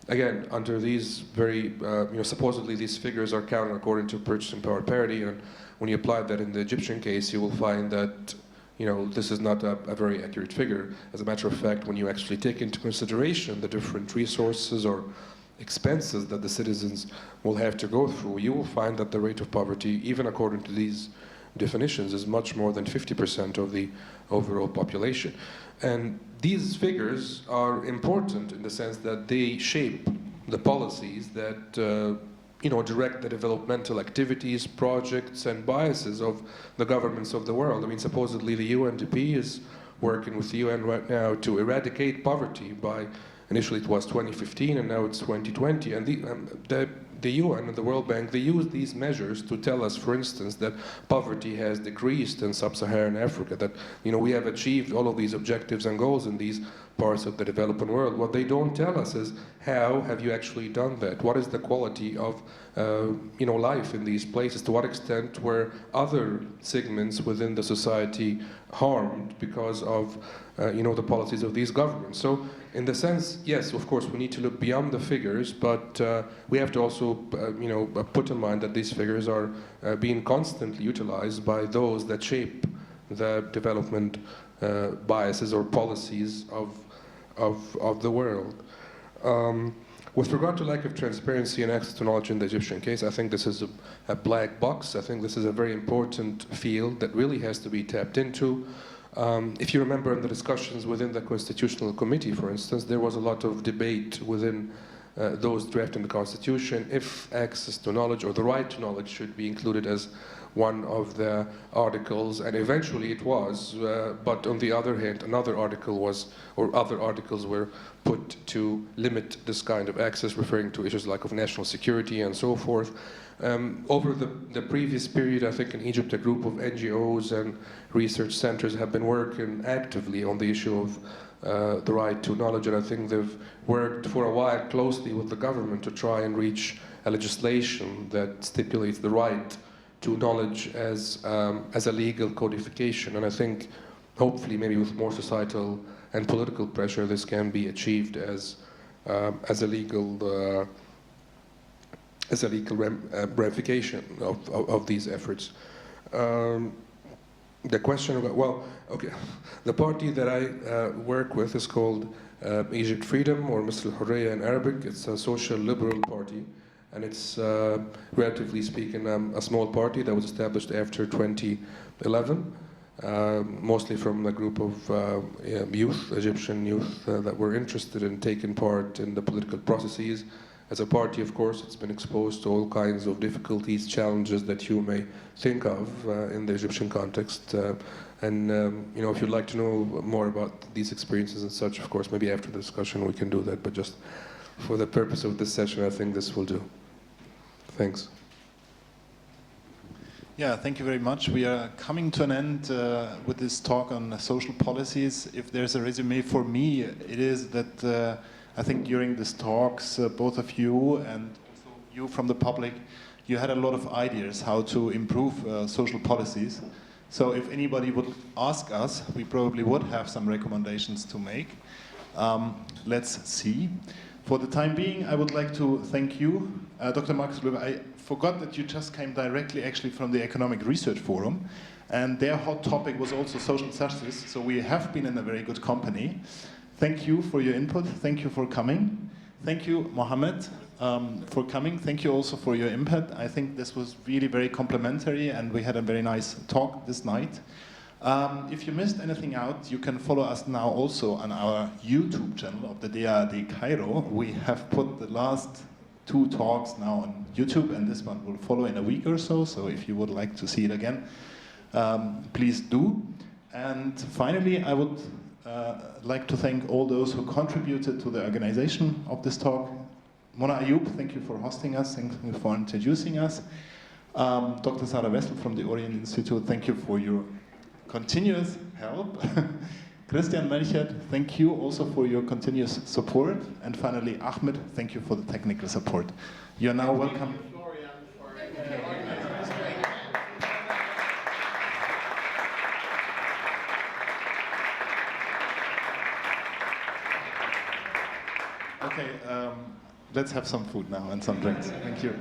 again, under these very, supposedly these figures are counted according to purchasing power parity, and when you apply that in the Egyptian case, you will find that, this is not a very accurate figure. As a matter of fact, when you actually take into consideration the different resources or expenses that the citizens will have to go through, you will find that the rate of poverty, even according to these definitions, is much more than 50% of the overall population. And these figures are important in the sense that they shape the policies that direct the developmental activities, projects, and biases of the governments of the world. I mean, supposedly the UNDP is working with the UN right now to eradicate poverty by, initially it was 2015 and now it's 2020, and the UN and the World Bank, they use these measures to tell us, for instance, that poverty has decreased in sub-Saharan Africa, that we have achieved all of these objectives and goals in these parts of the developing world. What they don't tell us is, how have you actually done that? What is the quality of life in these places? To what extent were other segments within the society harmed because of the policies of these governments? So in the sense, yes, of course, we need to look beyond the figures, but we have to also put in mind that these figures are being constantly utilized by those that shape the development biases or policies of the world. With regard to lack of transparency and access to knowledge in the Egyptian case, I think this is a black box. I think this is a very important field that really has to be tapped into. If you remember in the discussions within the Constitutional Committee, for instance, there was a lot of debate within those drafting the Constitution if access to knowledge or the right to knowledge should be included as one of the articles, and eventually it was, but on the other hand, another article was, or other articles were put to limit this kind of access, referring to issues like of national security and so forth. Over the previous period, I think in Egypt, a group of NGOs and research centers have been working actively on the issue of the right to knowledge, and I think they've worked for a while closely with the government to try and reach a legislation that stipulates the right to knowledge as a legal codification. And I think, hopefully, maybe with more societal and political pressure, this can be achieved as a legal ramification of these efforts. The question about, well, okay, the party that I work with is called Egypt Freedom, or Misl al-Hurriya in Arabic. It's a social liberal party, and it's, relatively speaking, a small party that was established after 2011, mostly from a group of youth, Egyptian youth, that were interested in taking part in the political processes. As a party, of course, it's been exposed to all kinds of difficulties, challenges that you may think of in the Egyptian context. And if you'd like to know more about these experiences and such, of course, maybe after the discussion we can do that. But just for the purpose of this session, I think this will do. Thanks. Yeah, thank you very much. We are coming to an end with this talk on social policies. If there's a resume for me, it is that I think during these talks, both of you and also you from the public, you had a lot of ideas how to improve social policies. So if anybody would ask us, we probably would have some recommendations to make. Let's see. For the time being, I would like to thank you, Dr. Markus Loewe. I forgot that you just came directly actually from the Economic Research Forum, and their hot topic was also social justice, so we have been in a very good company. Thank you for your input. Thank you for coming. Thank you, Mohamed, for coming. Thank you also for your input. I think this was really very complimentary, and we had a very nice talk this night. If you missed anything out, you can follow us now also on our YouTube channel of the DAAD Cairo. We have put the last 2 talks now on YouTube, and this one will follow in a week or so. So if you would like to see it again, please do. And finally, I would like to thank all those who contributed to the organization of this talk. Mona Ayoub, thank you for hosting us, thank you for introducing us. Dr. Sarah Wessel from the Orient-Institut, thank you for your continuous help. Christian Melchert, thank you also for your continuous support. And finally, Ahmed, thank you for the technical support. You are now welcome. Okay, let's have some food now and some drinks. Thank you.